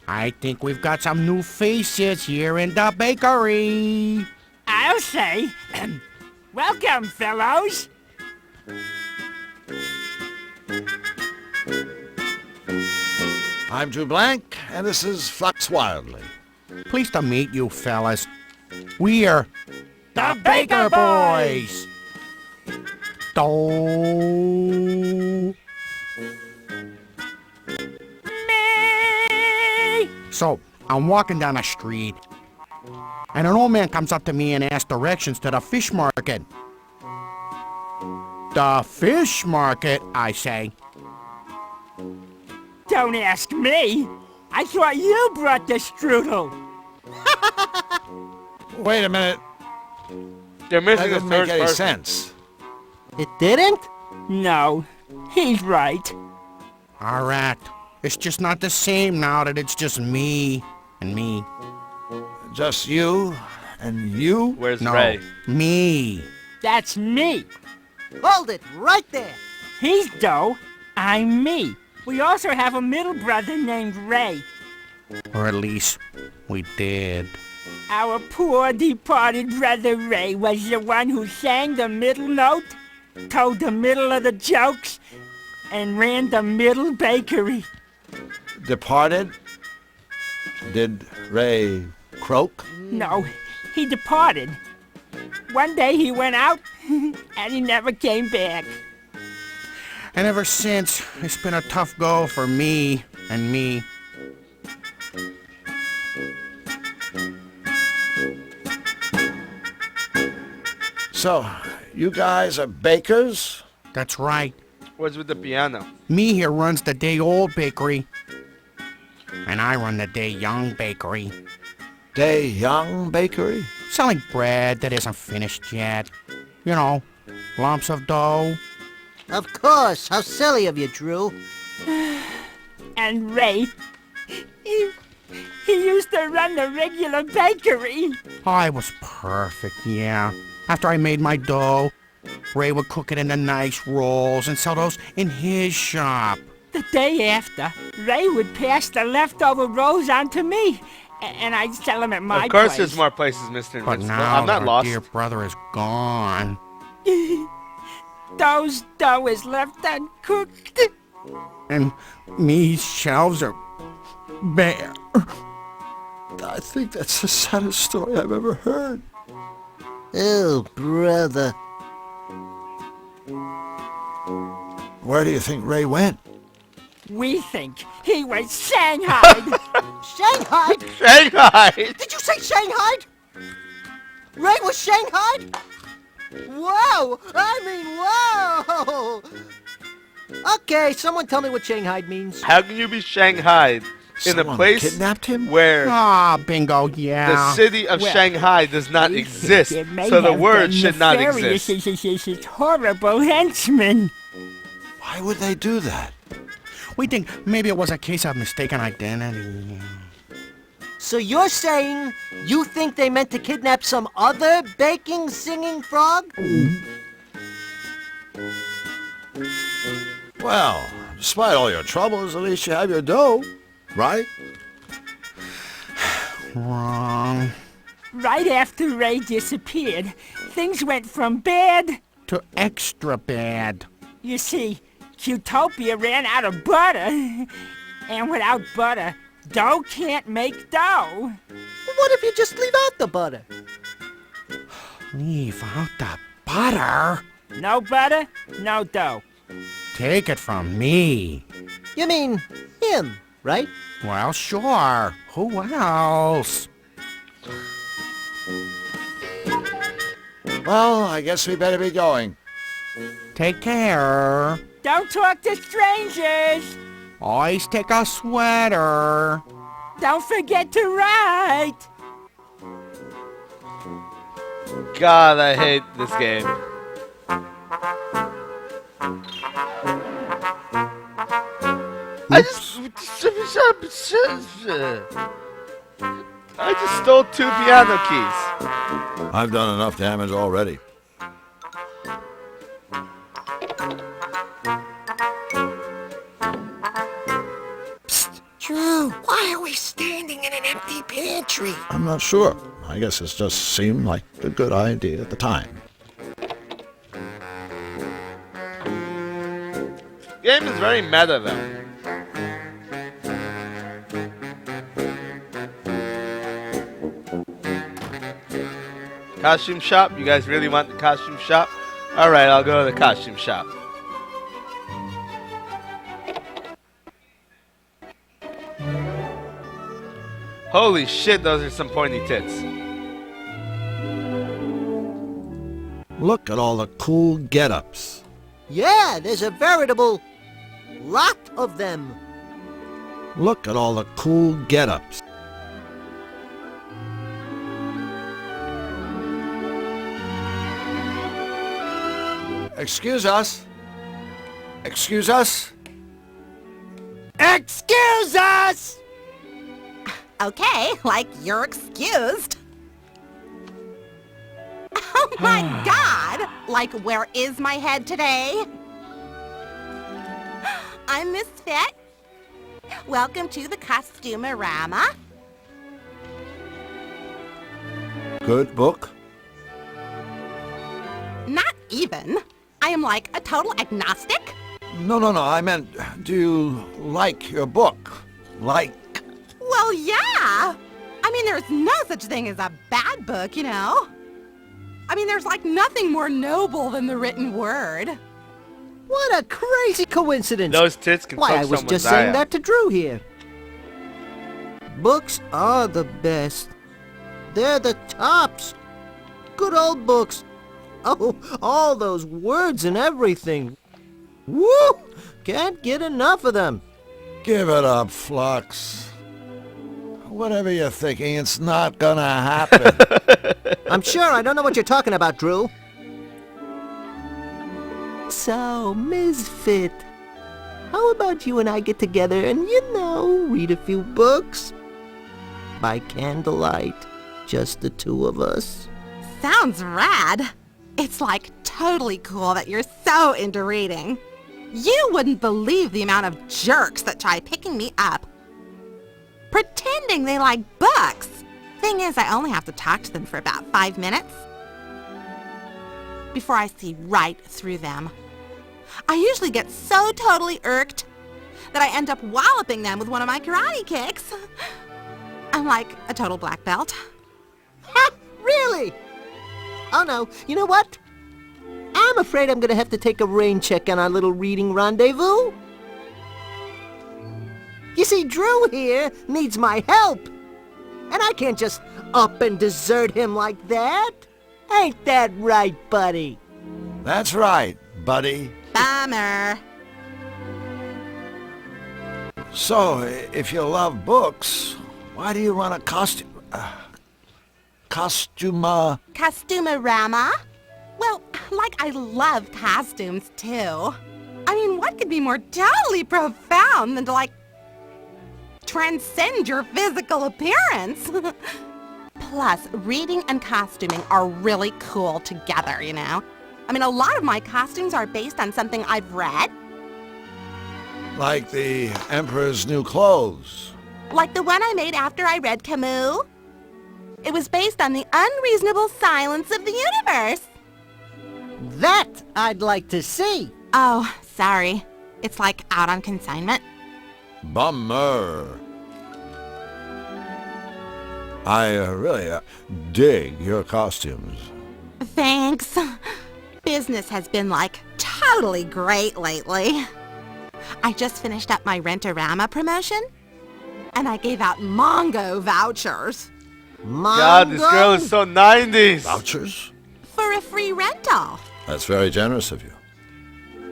H: I think we've got some new faces here in the bakery.
K: I'll say, welcome, fellows.
B: I'm Drew Blank, and this is Flux Wildly.
H: Pleased to meet you, fellas. We're the Baker Boys. Do.
K: Me!
H: So, I'm walking down the street, and an old man comes up to me and asks directions to the fish market. The fish market, I say.
K: Don't ask me. I thought you brought the strudel.
B: Wait a minute.
A: They're
B: That
A: missing a
B: doesn't make
A: third
B: any
A: person.
B: sense.
F: It didn't?
K: No, he's right.
H: All right. It's just not the same now that it's just me and me.
B: Just you and you?
A: Where's
H: No,
A: Ray?
H: me.
K: That's me.
F: Hold it right there.
K: He's Doe. I'm me. We also have a middle brother named Ray.
H: Or at least we did.
K: Our poor departed brother Ray was the one who sang the middle note, told the middle of the jokes, and ran the middle bakery.
B: Departed? Did Ray croak?
K: No, he departed. One day he went out, and he never came back.
H: And ever since, it's been a tough go for me and me.
B: So, you guys are bakers?
H: That's right.
A: What's with the piano?
H: Me here runs the day-old bakery. And I run the day-young bakery.
B: Day Young Bakery?
H: Selling bread that isn't finished yet. You know, lumps of dough.
F: Of course. How silly of you, Drew.
K: And Ray, he used to run the regular bakery.
H: I was perfect, yeah. After I made my dough, Ray would cook it into nice rolls and sell those in his shop.
K: The day after, Ray would pass the leftover rolls on to me, and I'd sell them at my
A: Of course
K: place.
A: there's more places, Mr.
H: But
A: Invincible.
H: now
A: I'm not
H: that
A: lost.
H: dear brother is gone.
K: Those dough is left uncooked.
H: And me's shelves are bare.
B: I think that's the saddest story I've ever heard.
F: Oh, brother.
B: Where do you think Ray went?
K: We think he was shanghaied.
F: Shanghai?
A: Shanghai!
F: Did you say Shanghai? Ray was Shanghai? Whoa! I mean, whoa! Okay, someone tell me what Shanghai means.
A: How can you be shanghaied in a
B: Someone
A: place
B: kidnapped him?
A: where
K: Ah, bingo, yeah.
A: the city of
K: Well,
A: Shanghai does not
K: we
A: exist,
K: think it may
A: so the
K: have
A: word
K: been
A: should not
K: nefarious
A: exist.
K: It's horrible henchmen.
B: Why would they do that?
L: We think maybe it was a case of mistaken identity.
F: So you're saying you think they meant to kidnap some other baking, singing frog?
B: Well, despite all your troubles, at least you have your dough, right?
L: Wrong.
K: Right after Ray disappeared, things went from bad.
L: To extra bad.
K: You see, Qtopia ran out of butter. And without butter, dough can't make dough.
F: What if you just leave out the butter?
L: Leave out the butter?
K: No butter, no dough.
L: Take it from me.
F: You mean him, right?
L: Well, sure. Who else?
B: Well, I guess we better be going.
L: Take care.
K: Don't talk to strangers.
L: Always take a sweater.
K: Don't forget to write.
A: God, I hate this game. I just stole 2 piano keys.
B: I've done enough damage already.
F: Drew, why are we standing in an empty pantry?
B: I'm not sure. I guess it just seemed like a good idea at the time.
A: Game is very meta though. Costume shop? You guys really want the costume shop? Alright, I'll go to the costume shop. Holy shit, those are some pointy tits.
B: Look at all the cool get-ups.
F: Yeah, there's a veritable lot of them.
B: Look at all the cool get-ups. Excuse us. Excuse us.
F: Excuse us!
C: Okay, like you're excused. Oh my god! Like, where is my head today? I'm Misfit. Welcome to the Costumerama.
B: Good book.
C: Not even. I am like a total agnostic.
B: No, I meant, do you like your book? Like?
C: Well, yeah. I mean, there's no such thing as a bad book, you know? I mean, there's like nothing more noble than the written word.
F: What a crazy coincidence.
A: Those tits can
F: Why,
A: fuck
F: I was
A: someone's
F: just
A: eye
F: saying
A: out.
F: that to Drew here. Books are the best. They're the tops. Good old books. Oh, all those words and everything. Woo! Can't get enough of them.
B: Give it up, Flux. Whatever you're thinking, it's not gonna happen.
F: I'm sure I don't know what you're talking about, Drew. So, Misfit, how about you and I get together and, read a few books? By candlelight, just the two of us.
C: Sounds rad. It's like totally cool that you're so into reading. You wouldn't believe the amount of jerks that try picking me up, pretending they like books. Thing is, I only have to talk to them for about 5 minutes before I see right through them. I usually get so totally irked that I end up walloping them with one of my karate kicks. I'm like a total black belt.
F: Ha! Really? Oh no, you know what? I'm afraid I'm gonna have to take a rain check on our little reading rendezvous. You see, Drew here needs my help. And I can't just up and desert him like that. Ain't that right, buddy?
B: That's right, buddy.
C: Bummer.
B: So, if you love books, why do you run a
C: Costumerama? Well, like I love costumes too. I mean, what could be more totally profound than to like transcend your physical appearance? Plus, reading and costuming are really cool together, you know? I mean, a lot of my costumes are based on something I've read.
B: Like the Emperor's New Clothes.
C: Like the one I made after I read Camus. It was based on the unreasonable silence of the universe.
F: That I'd like to see.
C: Oh, sorry. It's like out on consignment.
B: Bummer. I really dig your costumes.
C: Thanks. Business has been like totally great lately. I just finished up my Rent-A-Rama promotion, and I gave out Mongo vouchers.
A: God, this girl is so 90s.
B: Vouchers?
C: For a free rental.
B: That's very generous of you.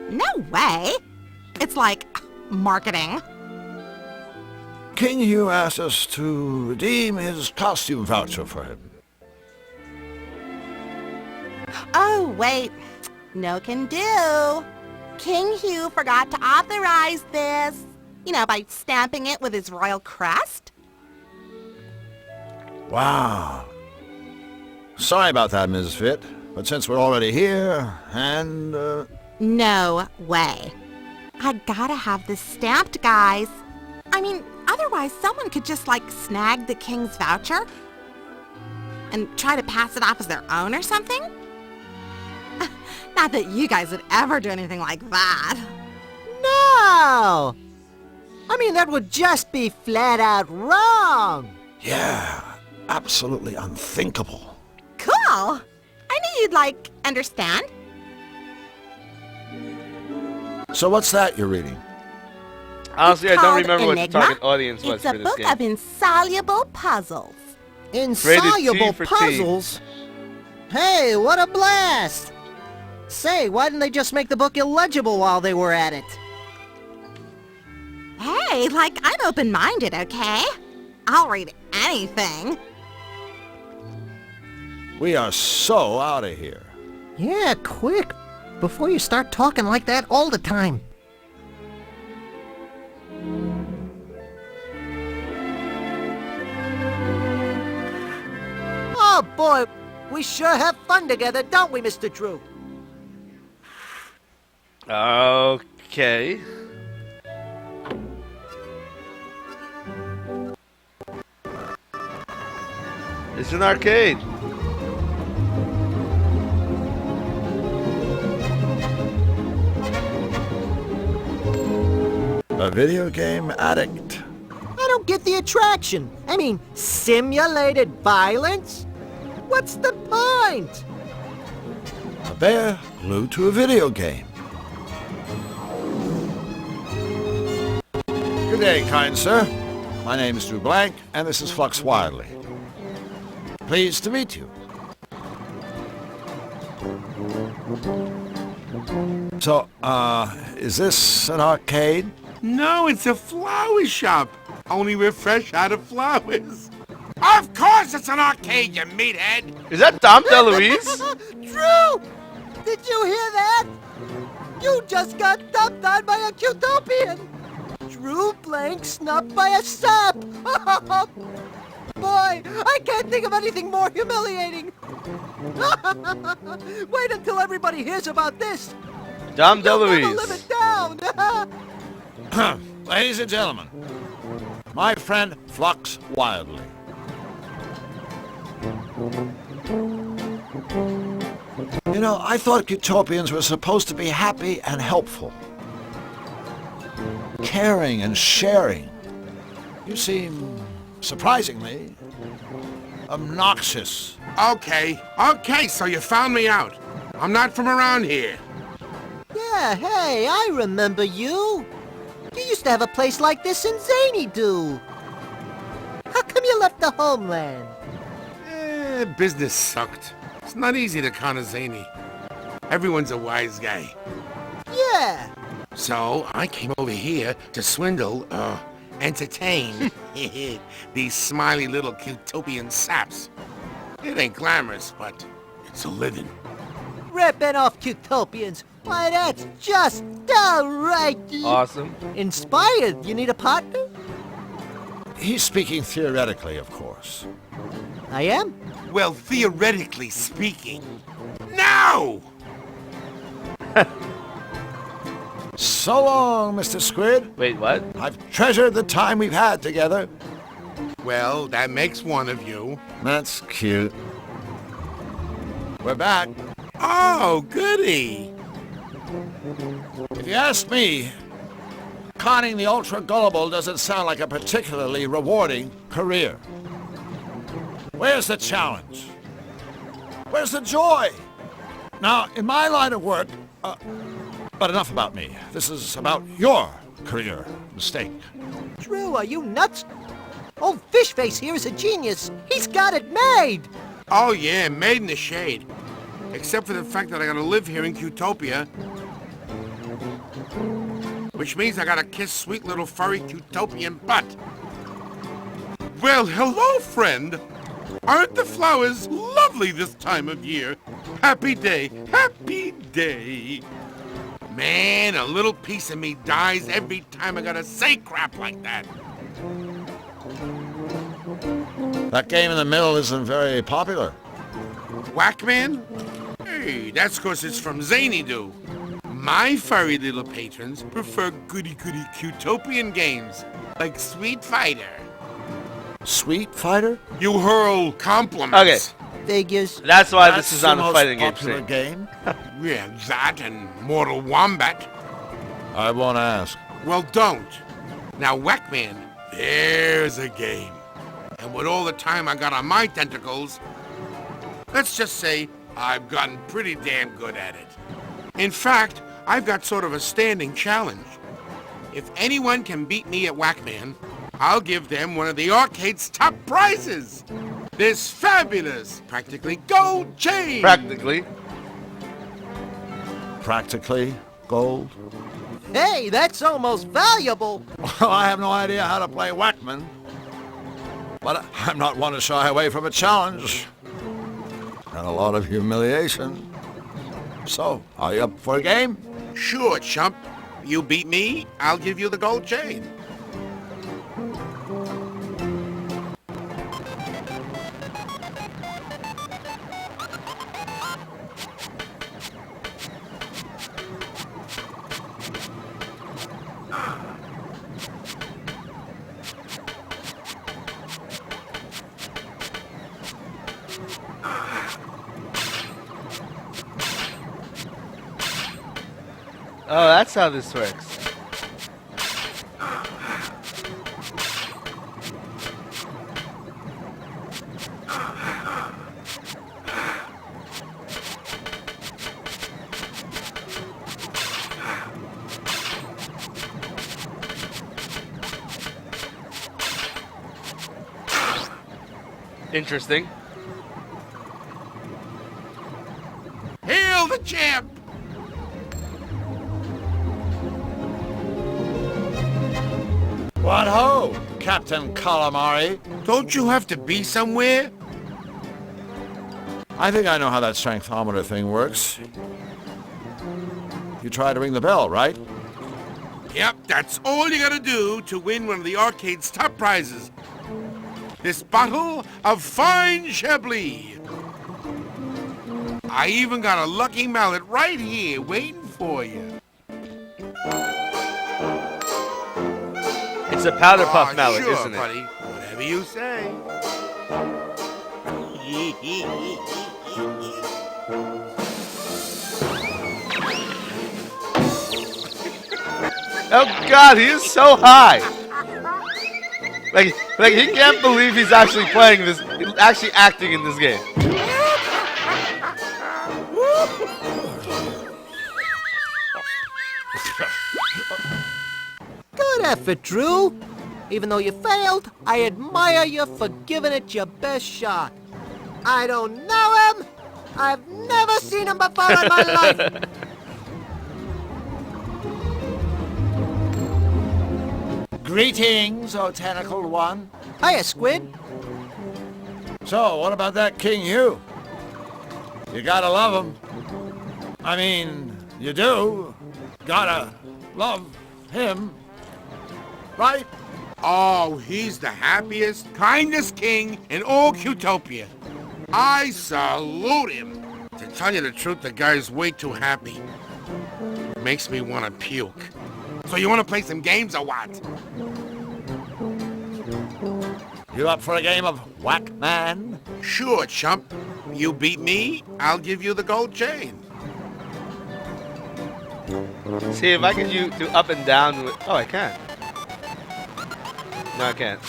C: No way. It's like marketing.
B: King Hugh asked us to redeem his costume voucher for him.
C: Oh, wait. No can do. King Hugh forgot to authorize this. You know, by stamping it with his royal crest.
B: Wow. Sorry about that, Mrs. Fit. But since we're already here, and,
C: No way. I gotta have this stamped, guys. I mean, otherwise someone could just, like, snag the king's voucher and try to pass it off as their own or something. Not that you guys would ever do anything like that.
F: No! I mean, that would just be flat out wrong.
B: Yeah, absolutely unthinkable.
C: Cool! I knew you'd, like, understand.
B: So what's that you're reading?
A: Honestly, I
C: It's
A: don't
C: called
A: remember what the
C: Enigma.
A: target audience was
C: It's
A: for
C: a
A: this
C: book
A: game.
C: of insoluble puzzles.
F: Insoluble
A: for T.
F: puzzles? Hey, what a blast! Say, why didn't they just make the book illegible while they were at it?
C: Hey, like, I'm open-minded, okay? I'll read anything.
B: We are so out of here.
F: Yeah, quick, before you start talking like that all the time. Oh boy, we sure have fun together, don't we, Mr. Drew?
A: Okay. It's an arcade.
B: A video game addict.
F: I don't get the attraction. I mean, simulated violence? What's the point?
B: A bear glued to a video game. Good day, kind sir. My name is Drew Blank, and this is Flux Wildly. Pleased to meet you. So, is this an arcade?
H: No, it's a flower shop. Only we're fresh out of flowers. Of course it's an arcade, you meathead!
A: Is that Dom DeLuise?
F: Drew! Did you hear that? You just got dumped on by a Cutopian! Drew Blank snubbed by a sap! Boy, I can't think of anything more humiliating! Wait until everybody hears about this!
A: Dom
F: You'll never live
A: DeLuise.
F: it down!
B: Ladies and gentlemen, my friend Flux Wildly. You know, I thought Utopians were supposed to be happy and helpful. Caring and sharing. You seem surprisingly, obnoxious.
L: Okay, so you found me out. I'm not from around here.
F: Yeah, hey, I remember you. You used to have a place like this in Zany Do. How come you left the homeland?
L: Business sucked. It's not easy to con a zany. Everyone's a wise guy.
F: Yeah.
L: So I came over here to swindle, entertain these smiley little Cutopian saps. It ain't glamorous, but it's a living.
F: Ripping off Cutopians. Why, that's just downright...
A: Awesome.
F: Inspired. You need a partner?
B: He's speaking theoretically, of course.
F: I am?
L: Well, theoretically speaking, no!
B: So long, Mr. Squid.
A: Wait, what?
B: I've treasured the time we've had together.
L: Well, that makes one of you.
B: That's cute. We're back.
L: Oh, goody!
B: If you ask me, conning the ultra-gullible doesn't sound like a particularly rewarding career. Where's the challenge? Where's the joy? Now, in my line of work, but enough about me. This is about your career mistake.
F: Drew, are you nuts? Old Fishface here is a genius. He's got it made.
L: Oh yeah, made in the shade. Except for the fact that I gotta live here in Cutopia. Which means I gotta kiss sweet little furry Cutopian butt. Well, hello, friend. Aren't the flowers lovely this time of year? Happy day, happy day. Man, a little piece of me dies every time I gotta say crap like that.
B: That game in the middle isn't very popular.
L: Whackman? Hey, that's 'cause it's from Zany Do. My furry little patrons prefer goody-goody Cutopian games, like Sweet Fighter.
B: Sweet Fighter?
L: You hurl compliments.
A: Okay.
F: Figures.
A: That's why
B: That's
A: this is on
B: the
A: the
B: most
A: fighting game
B: popular
A: scene.
B: game.
L: Yeah, that and Mortal Wombat.
B: I won't ask.
L: Well, don't. Now, Whackman, there's a game. And with all the time I got on my tentacles, let's just say I've gotten pretty damn good at it. In fact, I've got sort of a standing challenge. If anyone can beat me at Whackman, I'll give them one of the arcade's top prizes. This fabulous, practically gold chain.
A: Practically.
B: Practically gold.
F: Hey, that's almost valuable.
B: I have no idea how to play Whackman. But I'm not one to shy away from a challenge. And a lot of humiliation. So, are you up for a game?
L: Sure, chump. You beat me, I'll give you the gold chain.
A: Oh, that's how this works. Interesting.
L: Hail the champ!
B: What ho, Captain Calamari.
L: Don't you have to be somewhere?
B: I think I know how that strengthometer thing works. You try to ring the bell, right?
L: Yep, that's all you gotta do to win one of the arcade's top prizes. This bottle of fine Chablis. I even got a lucky mallet right here waiting for you.
A: It's a powder puff mallet,
L: sure,
A: isn't it?
L: buddy. Whatever you say.
A: Oh God, he is so high. Like he can't believe he's actually playing this, actually acting in this game.
F: Good effort, Drew. Even though you failed, I admire you for giving it your best shot. I don't know him. I've never seen him before in my life.
B: Greetings, O Tentacled One.
F: Hiya, Squid.
B: So, what about that King Hugh? You gotta love him. I mean, you do. Gotta love him. Right?
L: Oh, he's the happiest, kindest king in all Qtopia. I salute him. To tell you the truth, the guy's way too happy. Makes me want to puke. So you want to play some games or what?
B: You up for a game of Whack Man?
L: Sure, chump. You beat me, I'll give you the gold chain.
A: See if I can do up and down with. Oh, I can. No, I can't.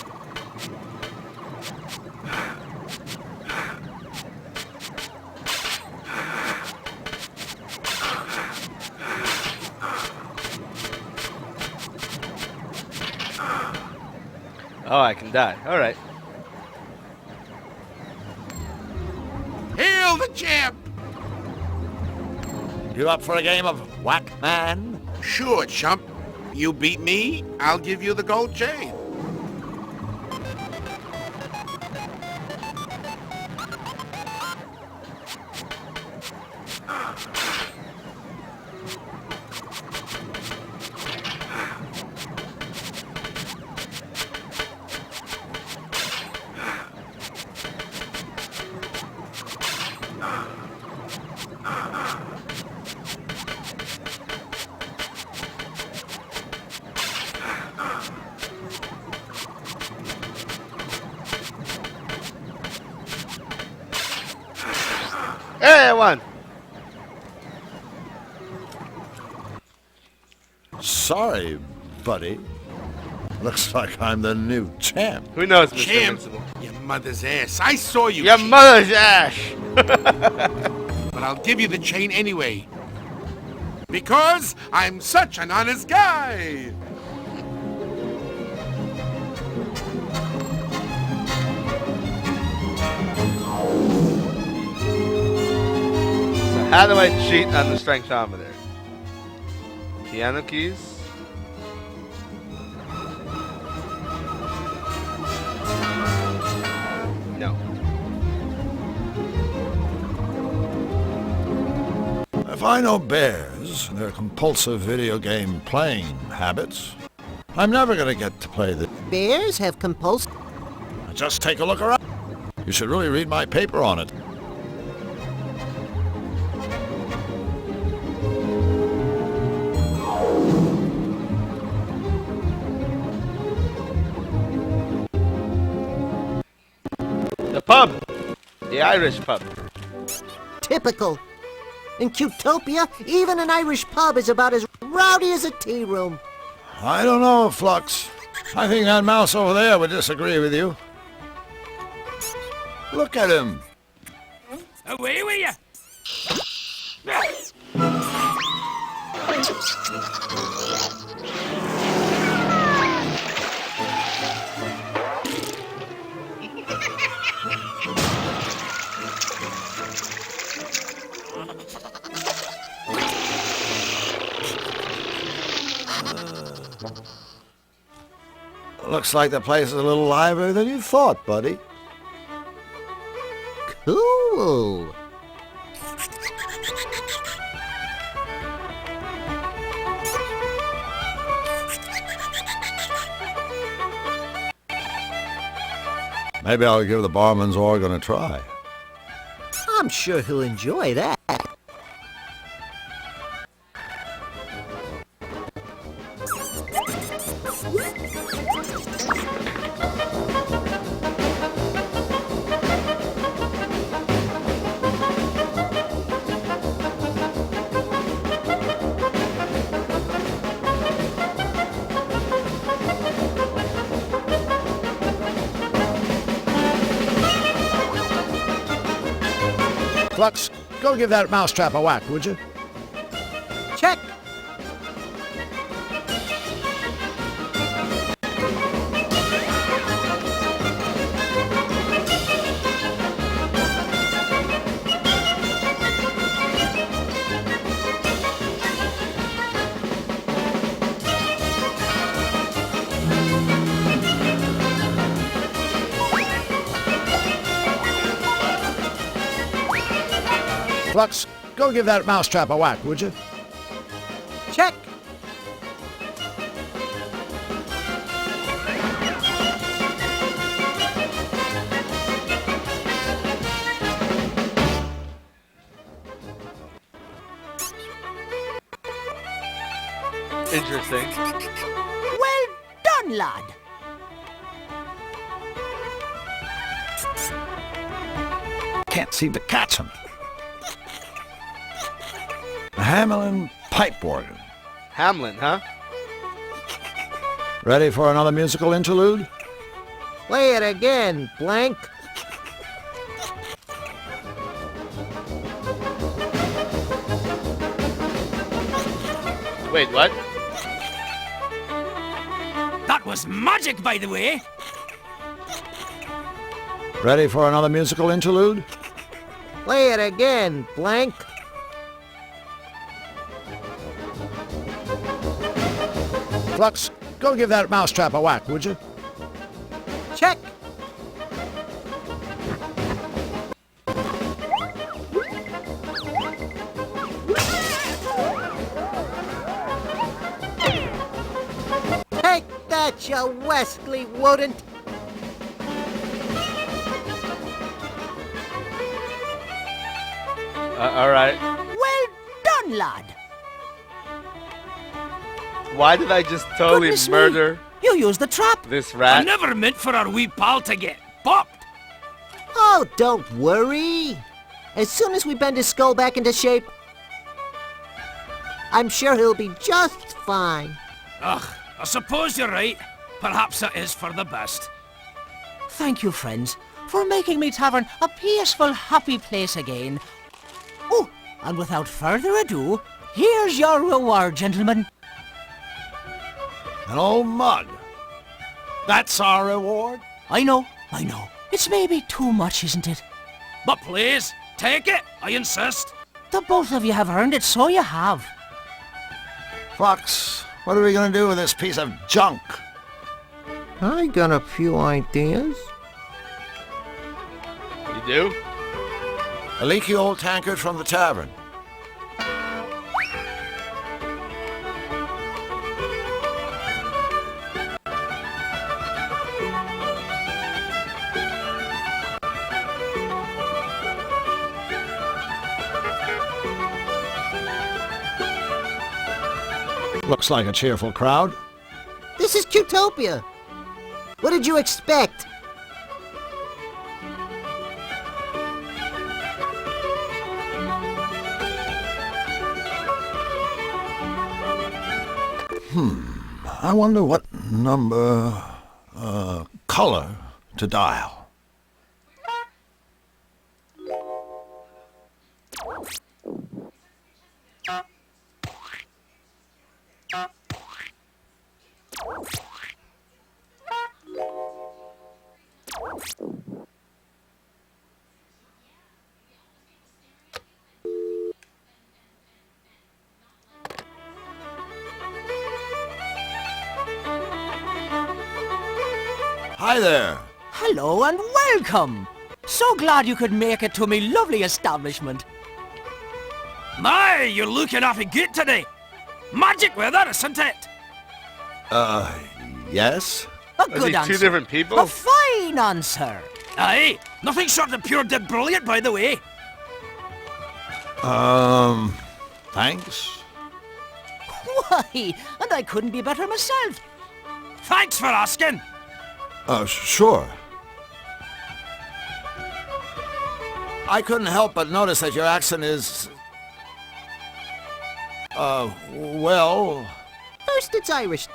A: Oh, I can die. All right.
L: Hail the champ!
B: You up for a game of Whack Man?
L: Sure, chump. You beat me, I'll give you the gold chain.
A: Hey, I won.
B: Sorry, buddy. Looks like I'm the new champ.
A: Who knows, Mr.
L: Champ,
A: Invincible?
L: your mother's ass. I saw you.
A: Your
L: cheat.
A: mother's ass.
L: But I'll give you the chain anyway. Because I'm such an honest guy.
A: So how do I cheat on the strengthometer? Piano keys? No.
B: If I know bears and their compulsive video game playing habits, I'm never gonna get to play this.
F: Bears have compulsive.
B: Just take a look around. You should really read my paper on it.
A: The pub. The Irish pub.
F: Typical. In Qtopia, even an Irish pub is about as rowdy as a tea room.
B: I don't know, Flux. I think that mouse over there would disagree with you. Look at him.
K: Away with you!
B: Looks like the place is a little livelier than you thought, buddy.
F: Cool.
B: Maybe I'll give the barman's organ a try.
F: I'm sure he'll enjoy that.
B: Flux, go give that mousetrap a whack, would you?
F: Check.
B: Flux, go give that mousetrap a whack, would you?
F: Check.
A: Interesting.
K: Well done, lad.
B: Can't seem to catch him. A Hamelin pipe organ.
A: Hamlin, huh?
B: Ready for another musical interlude?
F: Play it again, blank.
A: Wait, what?
K: That was magic, by the way.
B: Ready for another musical interlude?
F: Play it again, blank.
B: Flux, go give that mousetrap a whack, would you?
F: Check. Take that, you Wesley wouldn't.
A: All right.
K: Well done, lad.
A: Why did I just totally
K: Goodness me.
A: murder
K: You used the trap.
A: this rat?
K: never meant for our wee pal to get popped.
F: Oh, don't worry. As soon as we bend his skull back into shape, I'm sure he'll be just fine.
K: Ugh, I suppose you're right. Perhaps it is for the best. Thank you, friends, for making me tavern a peaceful, happy place again. Oh, and without further ado, here's your reward, gentlemen.
B: An old mug. That's our reward?
K: I know. It's maybe too much, isn't it? But please, take it, I insist. The both of you have earned it, so you have.
B: Flux, what are we going to do with this piece of junk?
F: I got a few ideas.
A: You do?
B: A leaky old tankard from the tavern. Looks like a cheerful crowd.
F: This is Qtopia. What did you expect?
B: I wonder what number, color to dial. Hi there.
K: Hello and welcome. So glad you could make it to me lovely establishment. My, you're looking awfully good today. Magic weather, isn't it?
B: Yes?
K: A
A: Are
K: good
A: these
K: answer.
A: two different people?
K: A fine answer. Aye, nothing short of pure dead brilliant, by the way.
B: Thanks.
K: Why, and I couldn't be better myself. Thanks for asking.
B: Sure. I couldn't help but notice that your accent is... well...
F: First it's Irish,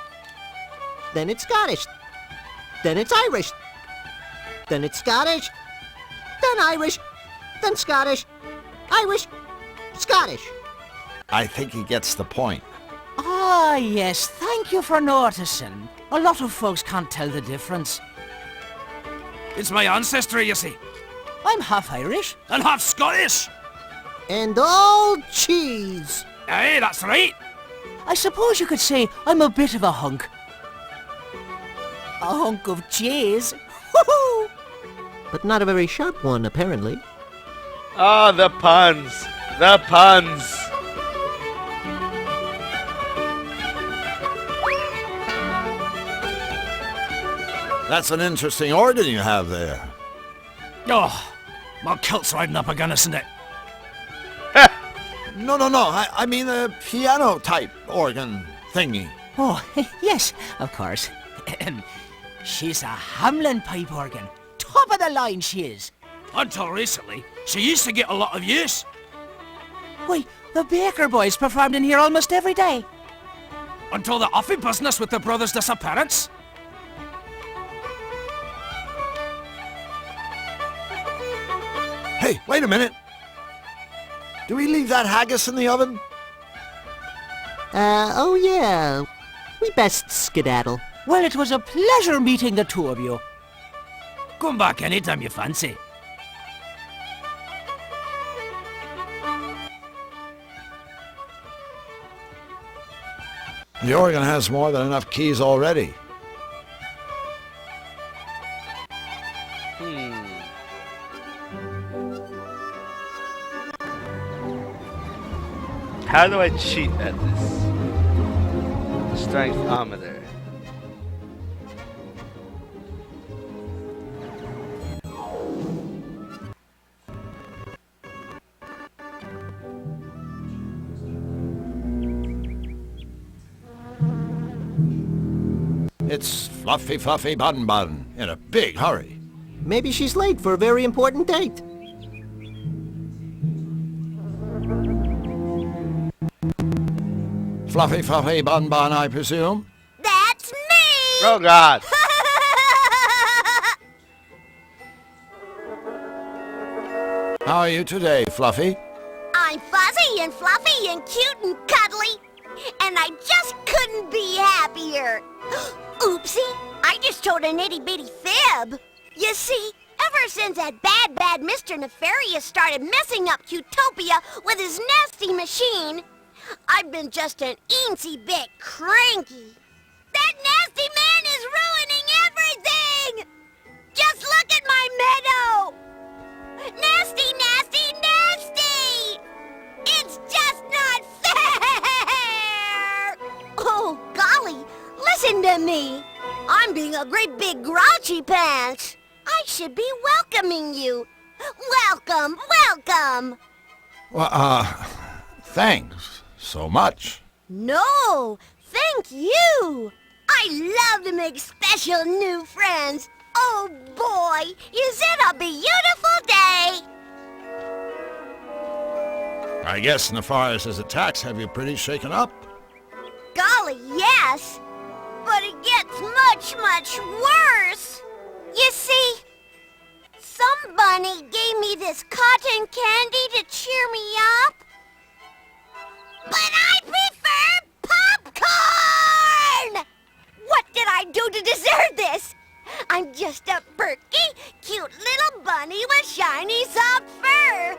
F: then it's Scottish, then it's Irish, then it's Scottish, then Irish, then Scottish, Irish, Scottish.
B: I think he gets the point.
K: Ah, yes, thank you for noticing. A lot of folks can't tell the difference.
M: It's my ancestry, you see.
K: I'm half Irish.
M: And half Scottish.
F: And all cheese.
M: Aye, that's right.
K: I suppose you could say I'm a bit of a hunk. A hunk of cheese. Woohoo!
F: But not a very sharp one, apparently.
A: Ah, the puns. The puns.
B: That's an interesting organ you have there.
M: Oh, my kilt's riding up again, isn't it?
B: No. I mean a piano-type organ thingy.
K: Oh, yes, of course. She's a Hamlin pipe organ. Top of the line she is.
M: Until recently, she used to get a lot of use.
K: Why, the Baker boys performed in here almost every day.
M: Until the offy business with the brothers' disappearance.
B: Hey, wait a minute. Do we leave that haggis in the oven?
F: Oh yeah. We best skedaddle.
K: Well, it was a pleasure meeting the two of you.
M: Come back anytime you fancy.
B: The organ has more than enough keys already.
A: How do I cheat at this? Strengthometer.
B: It's Fluffy Bun Bun in a big hurry.
F: Maybe she's late for a very important date.
B: Fluffy Bun Bun, I presume?
D: That's me!
A: Oh, God.
B: How are you today, Fluffy?
D: I'm fuzzy and fluffy and cute and cuddly. And I just couldn't be happier. Oopsie, I just told an itty-bitty fib. You see, ever since that bad Mr. Nefarious started messing up Cutopia with his nasty machine, I've been just an eensy bit cranky. That nasty man is ruining everything! Just look at my meadow! Nasty! It's just not fair! Oh, golly, listen to me. I'm being a great big grouchy pants. I should be welcoming you. Welcome!
B: Well, thanks so much.
D: No, thank you. I love to make special new friends. Oh boy, is it a beautiful day?
B: I guess Nefarious' attacks have you pretty shaken up.
D: Golly, yes. But it gets much worse. You see, some bunny gave me this cotton candy to cheer me up. But I prefer popcorn! What did I do to deserve this? I'm just a perky, cute little bunny with shiny soft fur.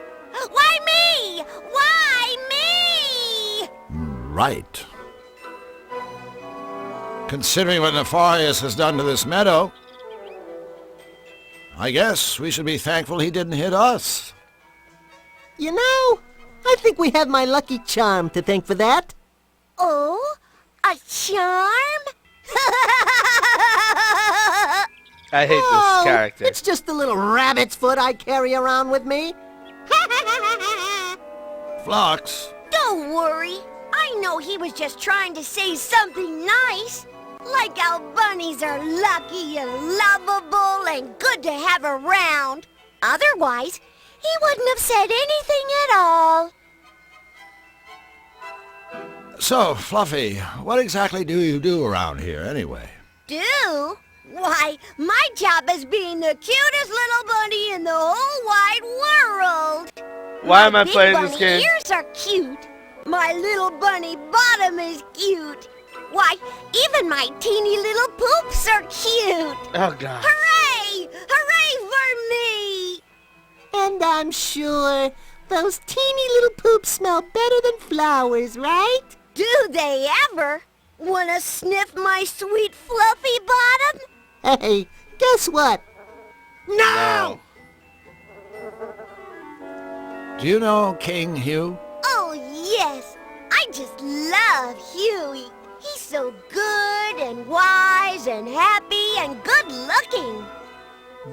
D: Why me?
B: Right. Considering what Nefarious has done to this meadow, I guess we should be thankful he didn't hit us.
F: You know, I think we have my lucky charm to thank for that.
D: Oh, a charm?
A: I hate this character.
F: It's just the little rabbit's foot I carry around with me.
B: Flux.
D: Don't worry. I know he was just trying to say something nice. Like how bunnies are lucky and lovable and good to have around. Otherwise, he wouldn't have said anything at all.
B: So, Fluffy, what exactly do you do around here anyway?
D: Do? Why, my job is being the cutest little bunny in the whole wide world.
A: Why am I
D: big
A: playing
D: bunny
A: this game?
D: ears are cute. My little bunny bottom is cute. Why, even my teeny little poops are cute.
A: Oh, God.
D: Hooray! Hooray for me!
F: And I'm sure those teeny little poops smell better than flowers, right?
D: Do they ever? Wanna sniff my sweet fluffy bottom?
F: Hey, guess what?
A: No.
B: Do you know King Hugh?
D: Oh, yes. I just love Huey. He's so good and wise and happy and good looking.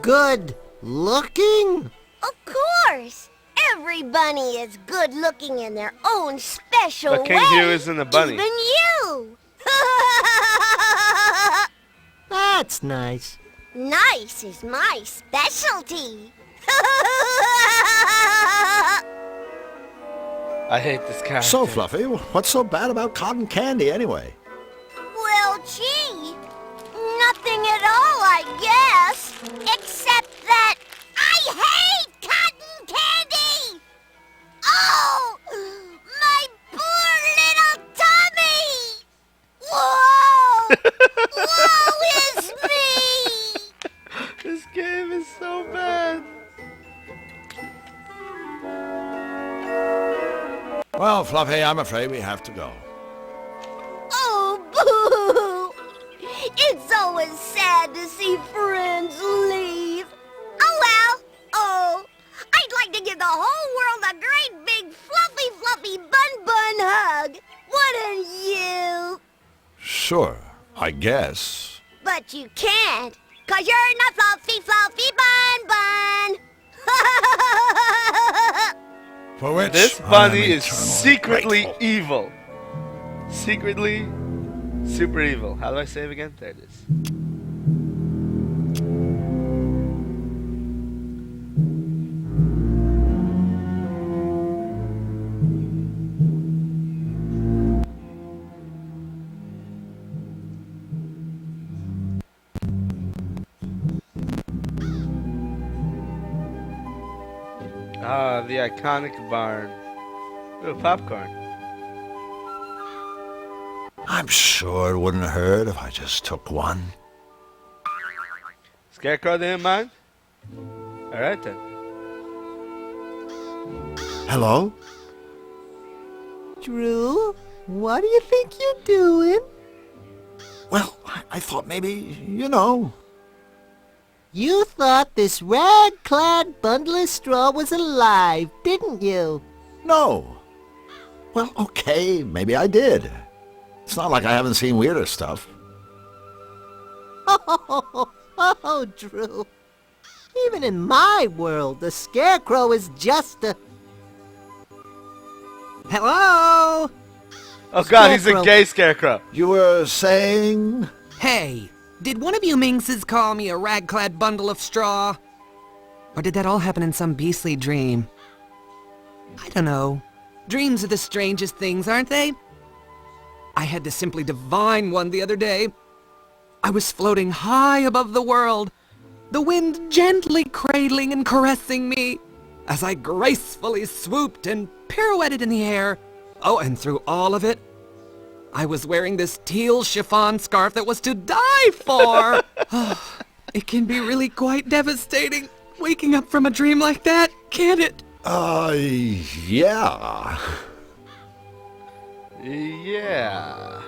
F: Good looking?
D: Of course. Every bunny is good looking in their own special
A: But King
D: way.
A: Hugh isn't a bunny.
D: Even you.
F: That's nice.
D: Nice is my specialty.
A: I hate this character.
B: So, Fluffy, what's so bad about cotton candy anyway?
D: Well, gee, nothing at all, I guess. Except that I hate cotton candy! Oh, my poor little tummy! Whoa! Woe is me!
A: This game is so bad.
B: Well, Fluffy, I'm afraid we have to go.
D: Oh, boo! It's always sad to see friends leave. Oh, well. Oh, I'd like to give the whole world a great big fluffy bun bun hug. Wouldn't you?
B: Sure, I guess.
D: But you can't, 'cause you're not fluffy bun bun.
B: For which
A: This
B: I'm
A: bunny is
B: eternally
A: secretly
B: grateful.
A: evil. Secretly super evil. How do I save again? There it is. Ah, the iconic barn. Ooh, popcorn.
B: I'm sure it wouldn't hurt if I just took one.
A: Scarecrow didn't mind? Alright then.
B: Hello?
F: Drew, what do you think you're doing?
B: Well, I thought maybe, you know.
F: You thought this rag-clad bundle of straw was alive, didn't you?
B: No. Well, okay, maybe I did. It's not like I haven't seen weirder stuff.
F: Oh, Drew. Even in my world, the Scarecrow is just a... Hello?
A: Oh god, he's a
F: Scarecrow.
A: gay Scarecrow.
B: You were saying?
K: Hey, did one of you minxes call me a rag-clad bundle of straw? Or did that all happen in some beastly dream? I don't know. Dreams are the strangest things, aren't they? I had the simply divine one the other day. I was floating high above the world, the wind gently cradling and caressing me, as I gracefully swooped and pirouetted in the air. Oh, and through all of it, I was wearing this teal chiffon scarf that was to die for. Oh, it can be really quite devastating, waking up from a dream like that, can't it?
B: Yeah.
A: Yeah.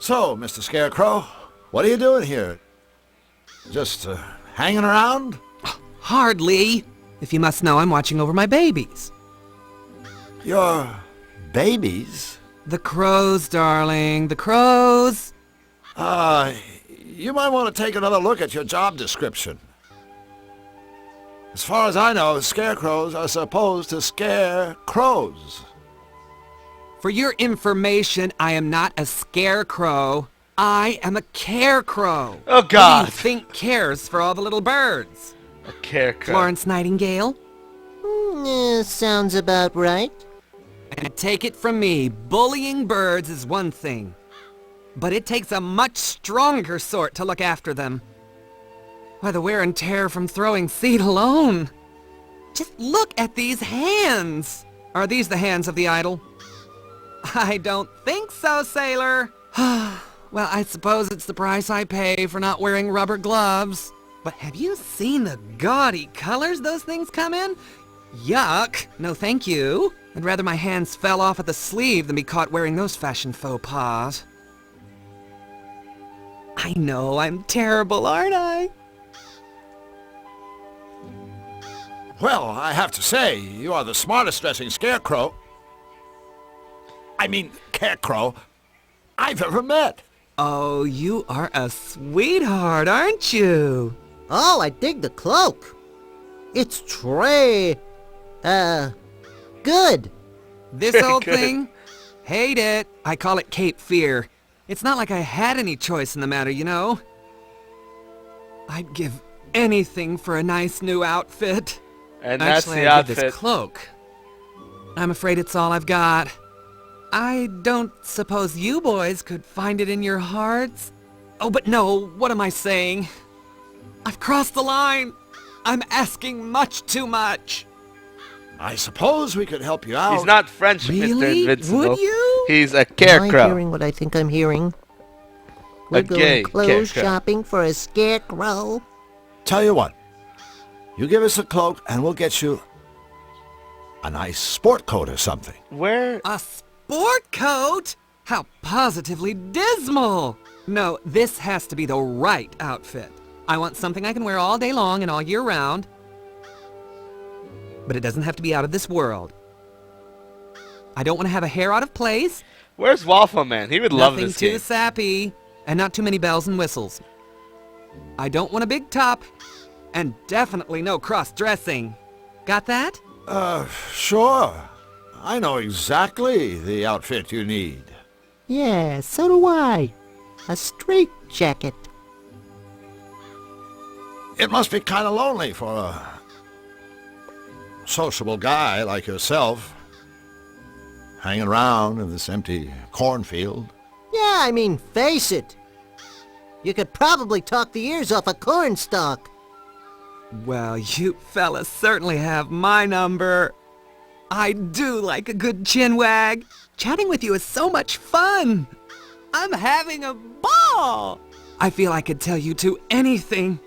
B: So, Mr. Scarecrow, what are you doing here? Just hanging around?
K: Hardly. If you must know, I'm watching over my babies.
B: Your babies?
K: The crows, darling, the crows.
B: You might want to take another look at your job description. As far as I know, scarecrows are supposed to scare crows.
K: For your information, I am not a scarecrow. I am a carecrow.
A: Oh, God.
K: Who do you think cares for all the little birds?
A: A Scarecrow.
K: Florence Nightingale?
F: Sounds about right.
K: And take it from me, bullying birds is one thing. But it takes a much stronger sort to look after them. Why, the wear and tear from throwing seed alone.
N: Just look at these hands. Are these the hands of the idol? I don't think so, sailor. Well, I suppose it's the price I pay for not wearing rubber gloves. But have you seen the gaudy colors those things come in? Yuck. No thank you. I'd rather my hands fell off at the sleeve than be caught wearing those fashion faux pas. I know, I'm terrible, aren't I?
B: Well, I have to say, you are the smartest dressing scarecrow. I mean, Scarecrow I've ever met.
N: Oh, you are a sweetheart, aren't you?
F: Oh, I dig the cloak. It's good.
N: This old
A: Good.
N: thing? Hate it. I call it Cape Fear. It's not like I had any choice in the matter, you know? I'd give anything for a nice new outfit.
A: And that's
N: Actually,
A: the
N: I'd give
A: outfit.
N: this cloak. I'm afraid it's all I've got. I don't suppose you boys could find it in your hearts? Oh, but no, what am I saying? I've crossed the line. I'm asking much too much.
B: I suppose we could help you out.
A: He's not French,
N: Really?
A: Mr. Invincible.
N: Would you?
A: He's a
F: Am I
A: scarecrow.
F: hearing what I think I'm hearing? We're
A: gay
F: going clothes
A: scarecrow.
F: shopping for a scarecrow.
B: Tell you what, you give us a cloak and we'll get you a nice sport coat or something.
A: Where?
N: A sport coat? How positively dismal! No, this has to be the right outfit. I want something I can wear all day long and all year round. But it doesn't have to be out of this world. I don't want to have a hair out of place.
A: Where's Waffle Man? He would love
N: Nothing
A: this
N: too
A: game.
N: sappy, and not too many bells and whistles. I don't want a big top, and definitely no cross-dressing. Got that?
B: Sure. I know exactly the outfit you need.
F: Yeah, so do I. A straight jacket.
B: It must be kind of lonely for a sociable guy like yourself, hanging around in this empty cornfield.
F: Yeah, I mean, face it. You could probably talk the ears off a cornstalk.
N: Well, you fellas certainly have my number. I do like a good chinwag. Chatting with you is so much fun. I'm having a ball. I feel I could tell you two anything,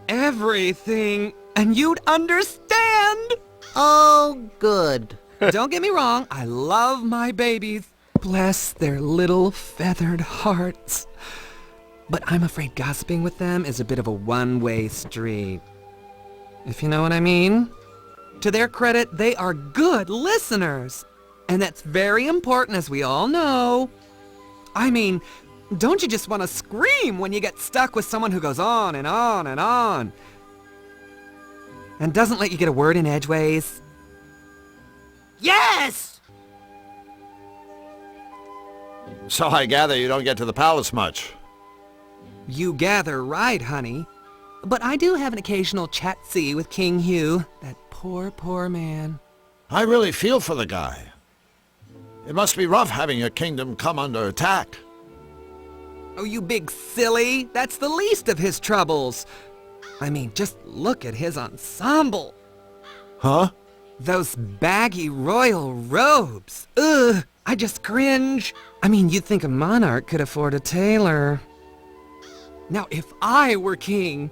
N: everything, and you'd understand.
F: Oh, good.
N: Don't get me wrong, I love my babies. Bless their little feathered hearts. But I'm afraid gossiping with them is a bit of a one-way street. If you know what I mean. To their credit, they are good listeners. And that's very important, as we all know. I mean, don't you just want to scream when you get stuck with someone who goes on and on and on? And doesn't let you get a word in edgeways? Yes!
B: So I gather you don't get to the palace much.
N: You gather right, honey. But I do have an occasional chat-see with King Hugh, that poor, poor man.
B: I really feel for the guy. It must be rough having your kingdom come under attack.
N: Oh, you big silly! That's the least of his troubles. I mean, just look at his ensemble.
B: Huh?
N: Those baggy royal robes. Ugh, I just cringe. I mean, you'd think a monarch could afford a tailor. Now, if I were king,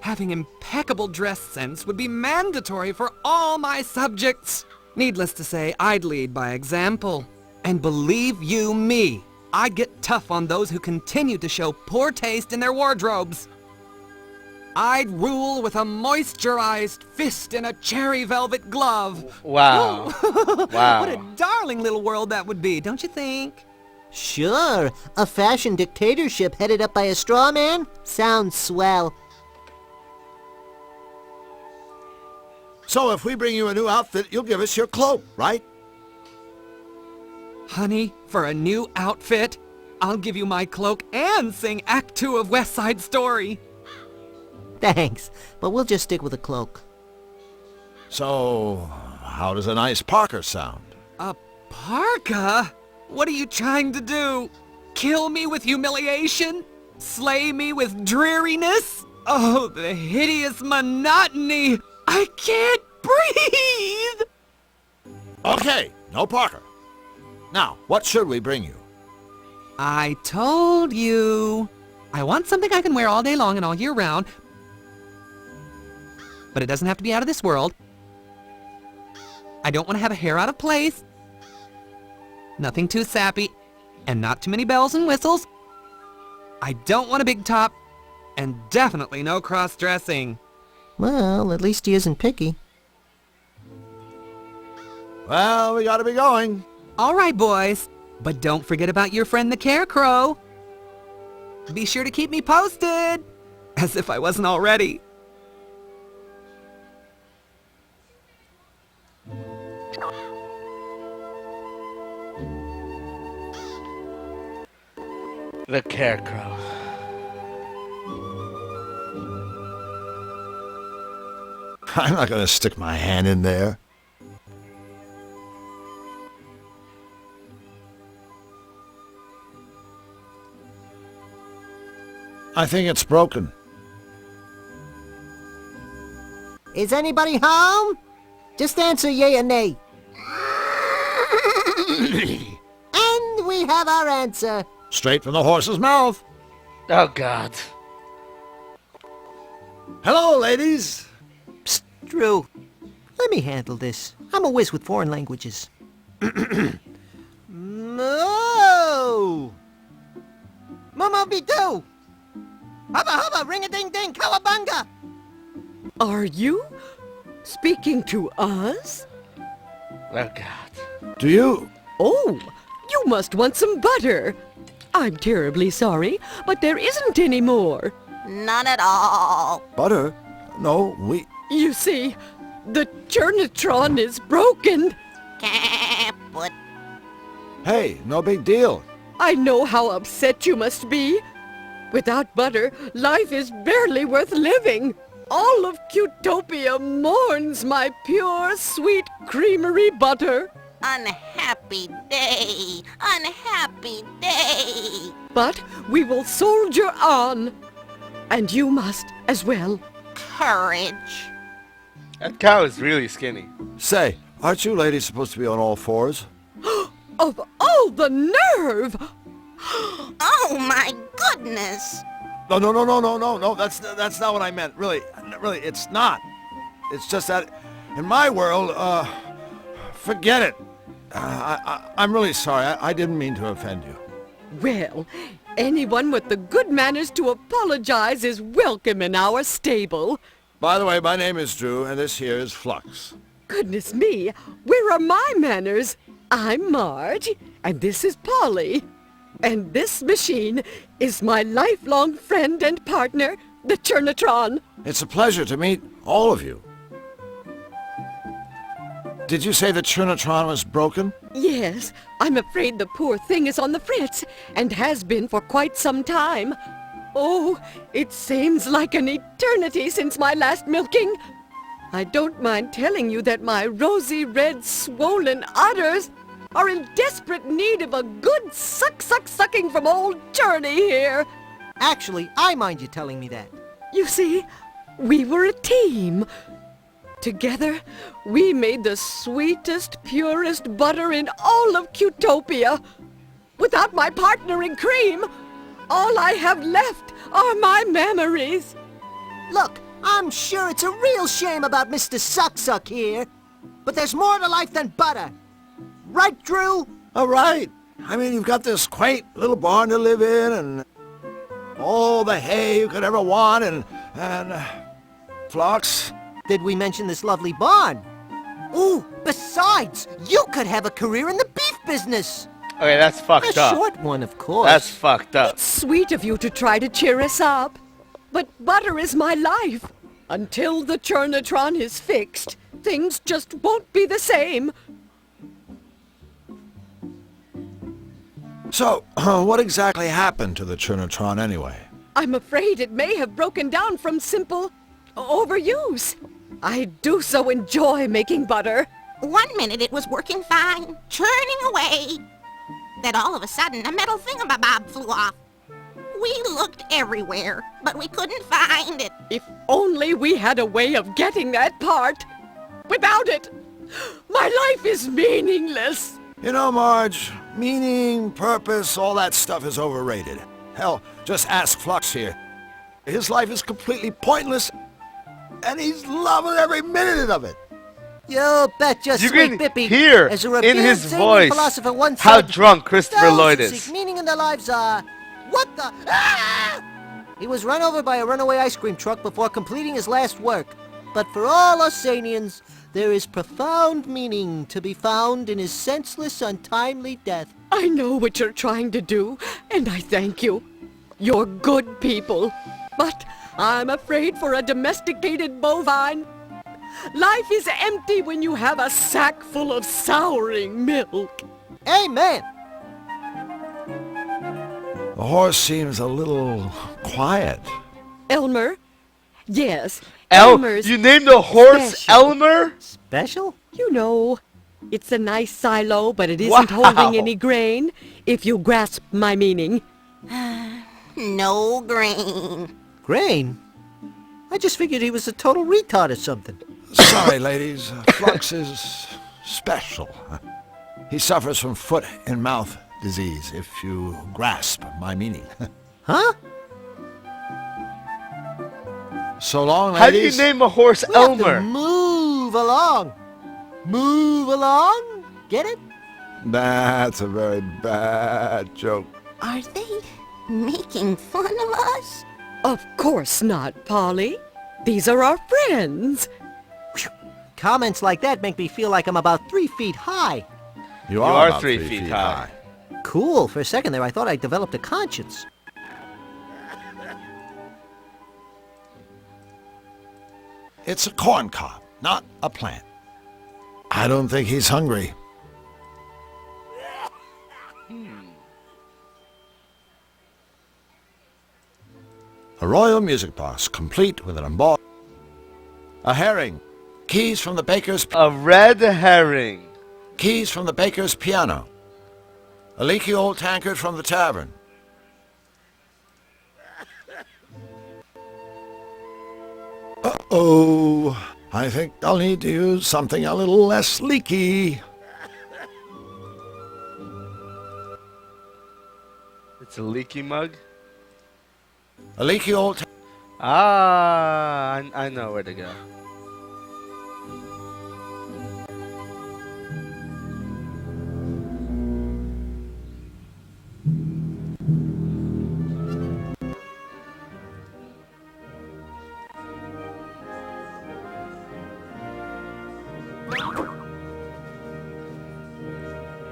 N: having impeccable dress sense would be mandatory for all my subjects. Needless to say, I'd lead by example. And believe you me, I'd get tough on those who continue to show poor taste in their wardrobes. I'd rule with a moisturized fist and a cherry velvet glove.
A: Wow. Wow.
N: What a darling little world that would be, don't you think?
F: Sure, a fashion dictatorship headed up by a straw man? Sounds swell.
B: So if we bring you a new outfit, you'll give us your cloak, right?
N: Honey, for a new outfit, I'll give you my cloak and sing Act 2 of West Side Story.
F: Thanks, but we'll just stick with a cloak.
B: So, how does a nice parka sound?
N: A parka? What are you trying to do? Kill me with humiliation? Slay me with dreariness? Oh, the hideous monotony! I can't
K: breathe!
B: Okay, no Parker. Now, what should we bring you?
N: I told you. I want something I can wear all day long and all year round. But it doesn't have to be out of this world. I don't want to have a hair out of place. Nothing too sappy. And not too many bells and whistles. I don't want a big top. And definitely no cross-dressing.
F: Well, at least he isn't picky.
B: Well, we gotta be going.
N: All right, boys. But don't forget about your friend the Scarecrow. Be sure to keep me posted. As if I wasn't already.
A: The Scarecrow.
B: I'm not gonna stick my hand in there. I think it's broken.
F: Is anybody home? Just answer yay or nay. And we have our answer.
B: Straight from the horse's mouth.
A: Oh, God.
B: Hello, ladies.
F: Psst, Drew. Let me handle this. I'm a whiz with foreign languages. Moo! Momo Bidu! Hubba hubba, ring-a-ding-ding, cowabunga!
O: Are you speaking to us?
A: Oh, God.
B: Do you?
O: Oh, you must want some butter. I'm terribly sorry, but there isn't any more.
D: None at all.
B: Butter? No, we...
O: You see, the Churnatron is broken.
D: Kaput.
B: Hey, no big deal.
O: I know how upset you must be. Without butter, life is barely worth living. All of Cutopia mourns my pure, sweet creamery butter.
D: Unhappy day. Unhappy day.
O: But we will soldier on. And you must as well.
D: Courage.
A: That cow is really skinny.
B: Say, aren't you ladies supposed to be on all fours?
O: Of all the nerve!
D: Oh my goodness!
B: No, that's not what I meant. Really, it's not. It's just that in my world, forget it. I'm really sorry. I didn't mean to offend you.
O: Well, anyone with the good manners to apologize is welcome in our stable.
B: By the way, my name is Drew, and this here is Flux.
O: Goodness me, where are my manners? I'm Marge, and this is Polly. And this machine is my lifelong friend and partner, the Churnatron.
B: It's a pleasure to meet all of you. Did you say the Churnatron was broken?
O: Yes, I'm afraid the poor thing is on the fritz, and has been for quite some time. Oh, it seems like an eternity since my last milking. I don't mind telling you that my rosy red swollen udders are in desperate need of a good sucking from old Journey here.
F: Actually, I mind you telling me that.
O: You see, we were a team. Together, we made the sweetest, purest butter in all of Cutopia. Without my partner in cream, all I have left are my memories.
F: Look, I'm sure it's a real shame about Mr. Suck here. But there's more to life than butter. Right, Drew?
B: All right. I mean, you've got this quaint little barn to live in, and all the hay you could ever want, and Flux.
F: Did we mention this lovely barn? Ooh, besides, you could have a career in the beef business.
A: Okay, that's fucked up.
F: A short one, of course.
A: That's fucked up.
O: It's sweet of you to try to cheer us up. But butter is my life. Until the Churnatron is fixed, things just won't be the same.
B: So, what exactly happened to the Churnatron anyway?
O: I'm afraid it may have broken down from simple overuse. I do so enjoy making butter.
D: 1 minute it was working fine, churning away. Then all of a sudden, a metal thingamabob flew off. We looked everywhere, but we couldn't find it.
O: If only we had a way of getting that part. Without it, my life is meaningless.
B: You know, Marge, meaning, purpose, all that stuff is overrated. Hell, just ask Flux here. His life is completely pointless, and he's loving every minute of it.
F: You betcha,
A: You
F: sweet
A: can
F: Bippy.
A: hear
F: As a
A: in
F: revered
A: his
F: Zen
A: voice
F: philosopher once
A: how
F: said,
A: drunk Christopher
F: "Those
A: Lloyd
F: who
A: is.
F: seek meaning in their lives are... What the... Ah! He was run over by a runaway ice cream truck before completing his last work. But for all us Sanians, there is profound meaning to be found in his senseless, untimely death.
O: I know what you're trying to do, and I thank you. You're good people. But I'm afraid for a domesticated bovine, life is empty when you have a sack full of souring milk.
F: Amen.
B: The horse seems a little quiet.
O: Elmer? Yes,
A: You named the horse
O: special.
A: Elmer?
F: Special?
O: You know, it's a nice silo, but it isn't holding any grain, if you grasp my meaning.
D: No grain.
F: Grain? I just figured he was a total retard or something.
B: Sorry, ladies. Flux is special. He suffers from foot and mouth disease, if you grasp my meaning.
F: Huh?
B: So long,
A: How do you
B: ladies.
A: name a horse
F: We have to
A: Elmer?
F: move along. Move along? Get it?
B: That's a very bad joke.
D: Are they making fun of us?
O: Of course not, Polly. These are our friends.
F: Comments like that make me feel like I'm about 3 feet high.
B: You
A: are
B: about
A: 3 feet high.
F: Cool. For a second there, I thought I developed a conscience.
B: It's a corn cob, not a plant. I don't think he's hungry. A royal music box, complete with an embossed... A herring. Keys from the baker's...
A: A red herring.
B: Keys from the baker's piano. A leaky old tankard from the tavern. Uh-oh. I think I'll need to use something a little less leaky.
A: It's a leaky mug?
B: A leaky old...
A: I know where to go.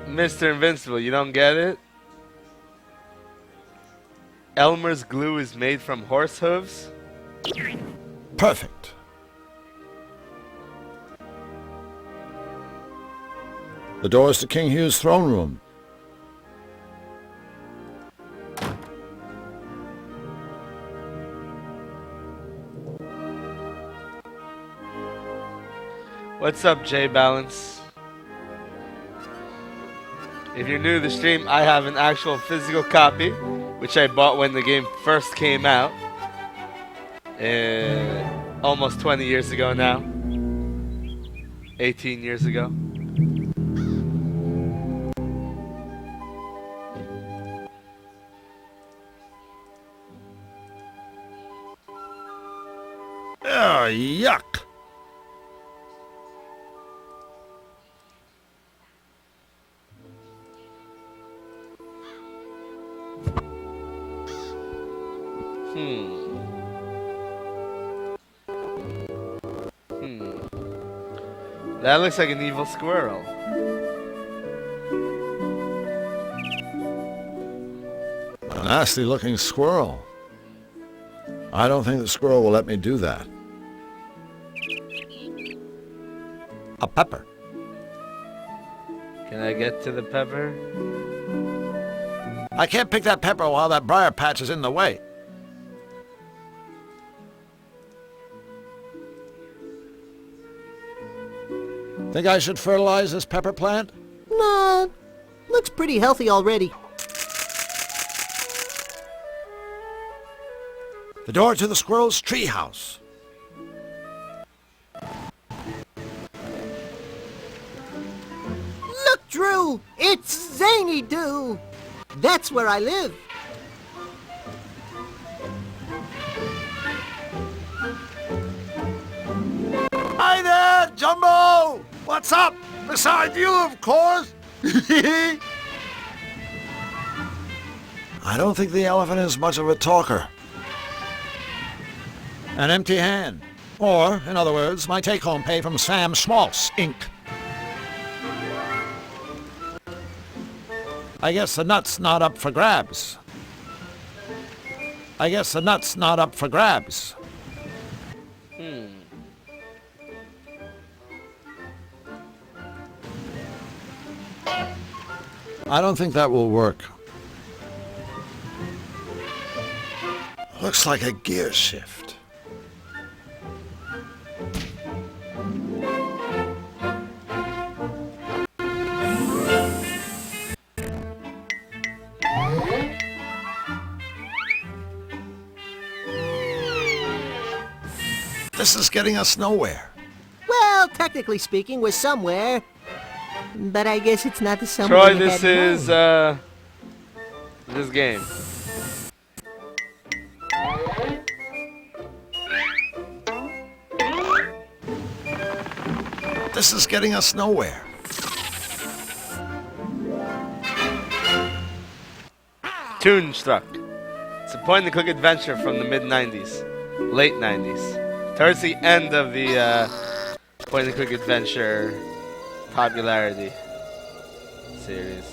A: Mr. Invincible, you don't get it? Elmer's glue is made from horse hooves?
B: Perfect. The doors to King Hugh's throne room.
A: What's up, J Balance? If you're new to the stream, I have an actual physical copy, which I bought when the game first came out. Almost 20 years ago now. 18 years ago.
B: Oh, yuck.
A: That looks like an evil squirrel.
B: A nasty-looking squirrel. I don't think the squirrel will let me do that. A pepper.
A: Can I get to the pepper?
B: I can't pick that pepper while that briar patch is in the way. Think I should fertilize this pepper plant?
F: Nah, looks pretty healthy already.
B: The door to the squirrel's treehouse.
F: Drew, it's Zany Doo. That's where I live.
B: Hi there, Jumbo! What's up? Beside you, of course. I don't think the elephant is much of a talker. An empty hand. Or, in other words, my take-home pay from Sam Schmaltz, Inc. I guess the nut's not up for grabs. I guess the nut's not up for grabs. I don't think that will work. Looks like a gear shift. This is getting us nowhere.
F: Well, technically speaking, we're somewhere. But I guess it's not the somewhere
A: Troy,
F: you
A: this
F: had in
A: is
F: mind.
A: this game.
B: This is getting us nowhere.
A: Toonstruck. It's a point-and-click adventure from the mid-90s, late 90s, towards the end of the point-and-click adventure popularity series.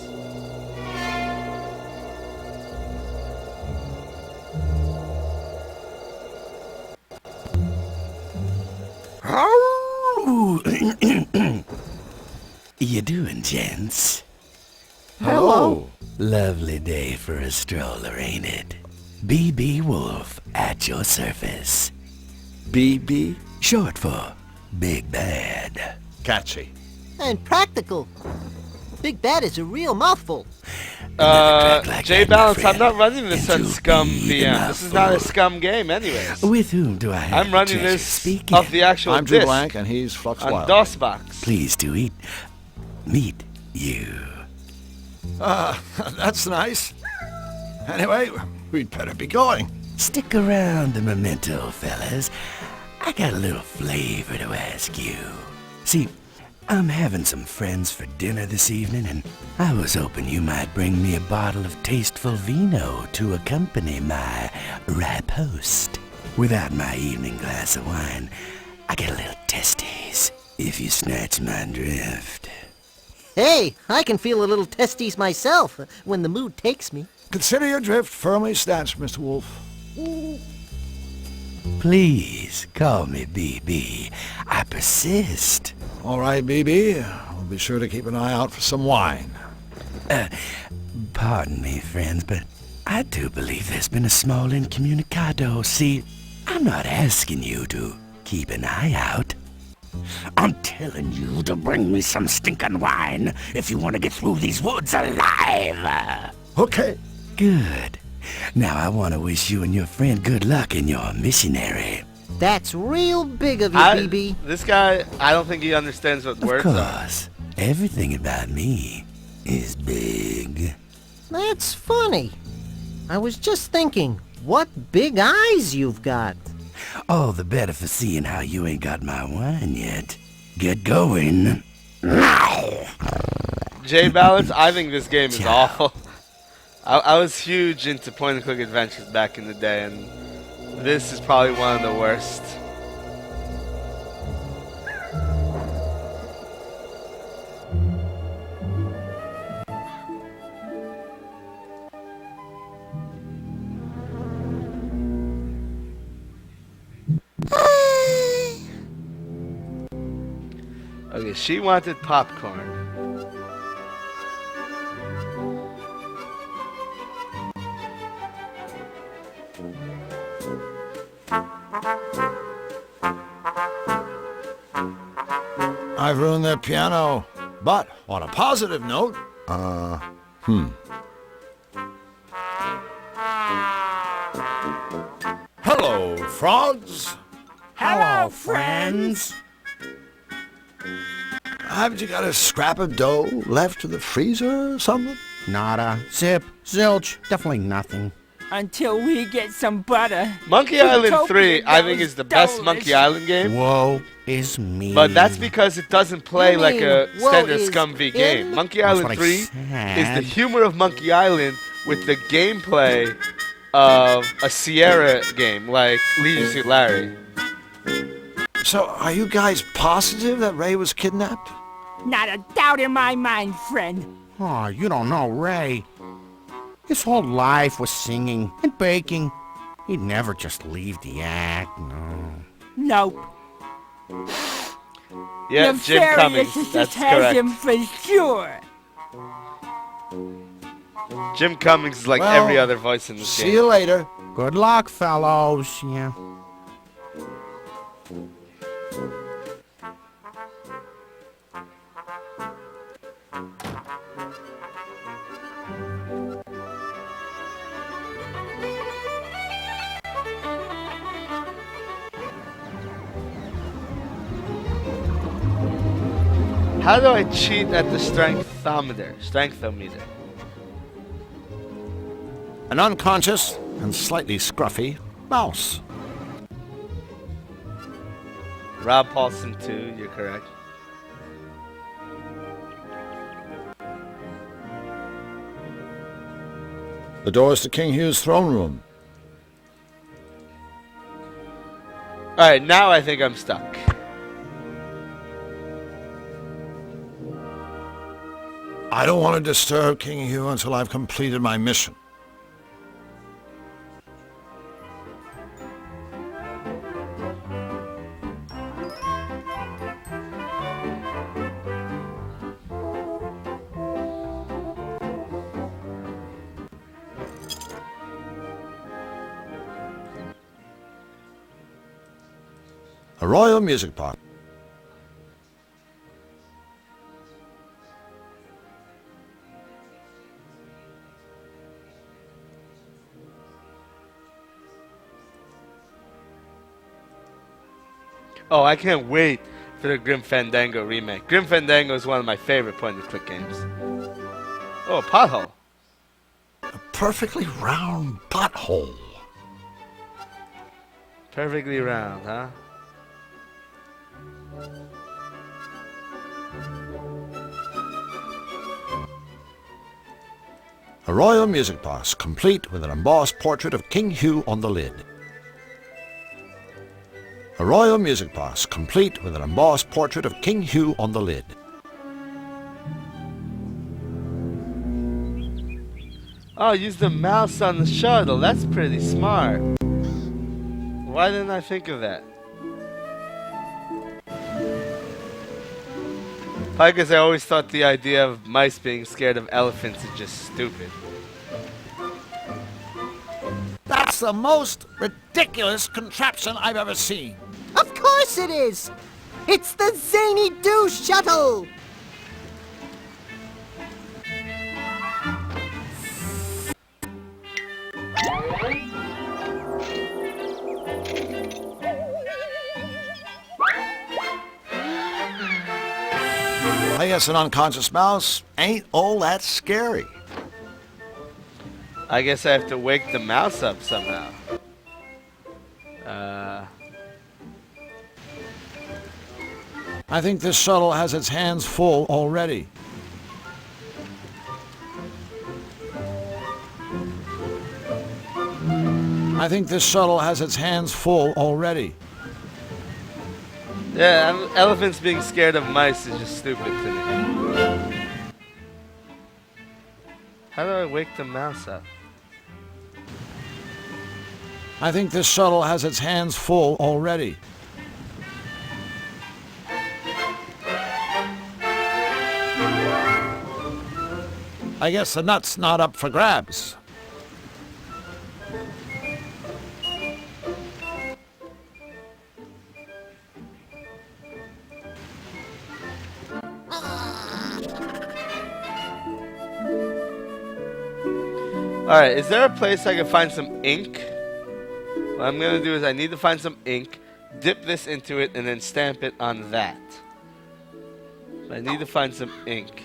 P: You doing, gents?
B: Hello.
P: Lovely day for a stroller, ain't it? BB Wolf at your service. BB, short for Big Bad.
B: Catchy.
F: And practical. Big Bad is a real mouthful.
A: J Balance, I'm not running this on Scum VM. This is not a Scum game, anyways.
P: With whom do I have
A: I'm running
P: the pleasure
A: this
P: speaking?
A: off the actual
B: I'm Drew
A: disc
B: Blank, and he's Flux
A: on
B: Wild.
A: DOSBox.
P: Pleased to meet you.
B: That's nice. Anyway, we'd better be going.
P: Stick around the memento, fellas. I got a little flavor to ask you. See, I'm having some friends for dinner this evening, and I was hoping you might bring me a bottle of tasteful vino to accompany my riposte. Without my evening glass of wine, I get a little testes, if you snatch my drift.
F: Hey, I can feel a little testes myself when the mood takes me.
B: Consider your drift firmly snatched, Mr. Wolf.
P: Please call me BB. I persist.
B: All right, BB. We'll be sure to keep an eye out for some wine.
P: Pardon me, friends, but I do believe there's been a small incommunicado. See, I'm not asking you to keep an eye out. I'm telling you to bring me some stinking wine if you want to get through these woods alive.
B: Okay.
P: Good. Now I want to wish you and your friend good luck in your missionary.
F: That's real big of you, BB.
A: This guy, I don't think he understands what words
P: Of
A: are.
P: course, everything about me is big.
F: That's funny. I was just thinking, what big eyes you've got.
P: All the better for seeing how you ain't got my wine yet. Get going.
A: J Balance, I think this game is awful. I was huge into point-and-click adventures back in the day, and this is probably one of the worst. Okay, she wanted popcorn.
B: I've ruined their piano. But, on a positive note, Hello, frogs.
K: Hello, friends.
B: Haven't you got a scrap of dough left in the freezer or something?
H: Nada. Zip. Zilch. Definitely nothing.
Q: Until we get some butter.
A: Monkey Island 3, I think, is the best Monkey Island game.
H: Woe is me.
A: But that's because it doesn't play like a
F: woe
A: standard
F: is
A: Scum V
F: him?
A: game. Monkey
H: That's
A: Island
H: what I
A: 3 is
H: said.
A: the humor of Monkey Island with the gameplay of a Sierra game, like Leisure Suit Larry.
B: So, are you guys positive that Ray was kidnapped?
Q: Not a doubt in my mind, friend.
H: Oh, you don't know Ray. His whole life was singing and baking. He'd never just leave the act, no.
Q: Nope.
A: Yeah, Jim Cummings,
Q: Nefarious
A: that's
Q: just has
A: correct.
Q: him for sure.
A: Jim Cummings is like
B: Well,
A: every other voice in this
B: See
A: game.
B: you later.
H: Good luck, fellows. Yeah.
A: How do I cheat at the strengthometer?
B: An unconscious and slightly scruffy mouse.
A: Rob Paulson 2, you're correct.
B: The doors to King Hugh's throne room.
A: Alright, now I think I'm stuck.
B: I don't want to disturb King Hugh until I've completed my mission. A royal music box.
A: Oh, I can't wait for the Grim Fandango remake. Grim Fandango is one of my favorite point-and-click games. Oh, a pothole.
B: A perfectly round pothole.
A: Perfectly round, huh?
B: A royal music box, complete with an embossed portrait of King Hugh on the lid. A royal music box, complete with an embossed portrait of King Hugh on the lid.
A: Oh, use the mouse on the shuttle. That's pretty smart. Why didn't I think of that? Probably because I always thought the idea of mice being scared of elephants is just stupid.
B: That's the most ridiculous contraption I've ever seen.
F: Of course it is! It's the Zany Doo Shuttle!
B: I guess an unconscious mouse ain't all that scary.
A: I guess I have to wake the mouse up somehow.
B: I think this shuttle has its hands full already. I think this shuttle has its hands full already.
A: Yeah, elephants being scared of mice is just stupid to me. How do I wake the mouse up?
B: I think this shuttle has its hands full already. I guess the nut's not up for grabs.
A: Alright, is there a place I can find some ink? What I'm gonna do is I need to find some ink, dip this into it, and then stamp it on that. So I need to find some ink.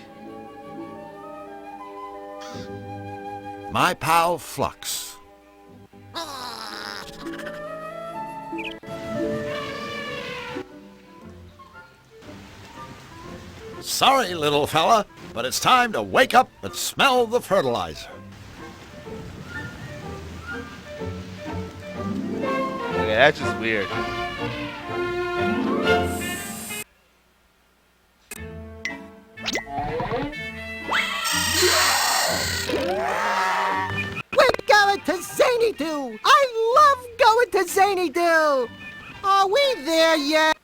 B: My pal Flux. Sorry, little fella, but it's time to wake up and smell the fertilizer.
A: Okay, that's just weird.
F: We're going to Zany Doo! I love going to Zany Doo! Are we there yet?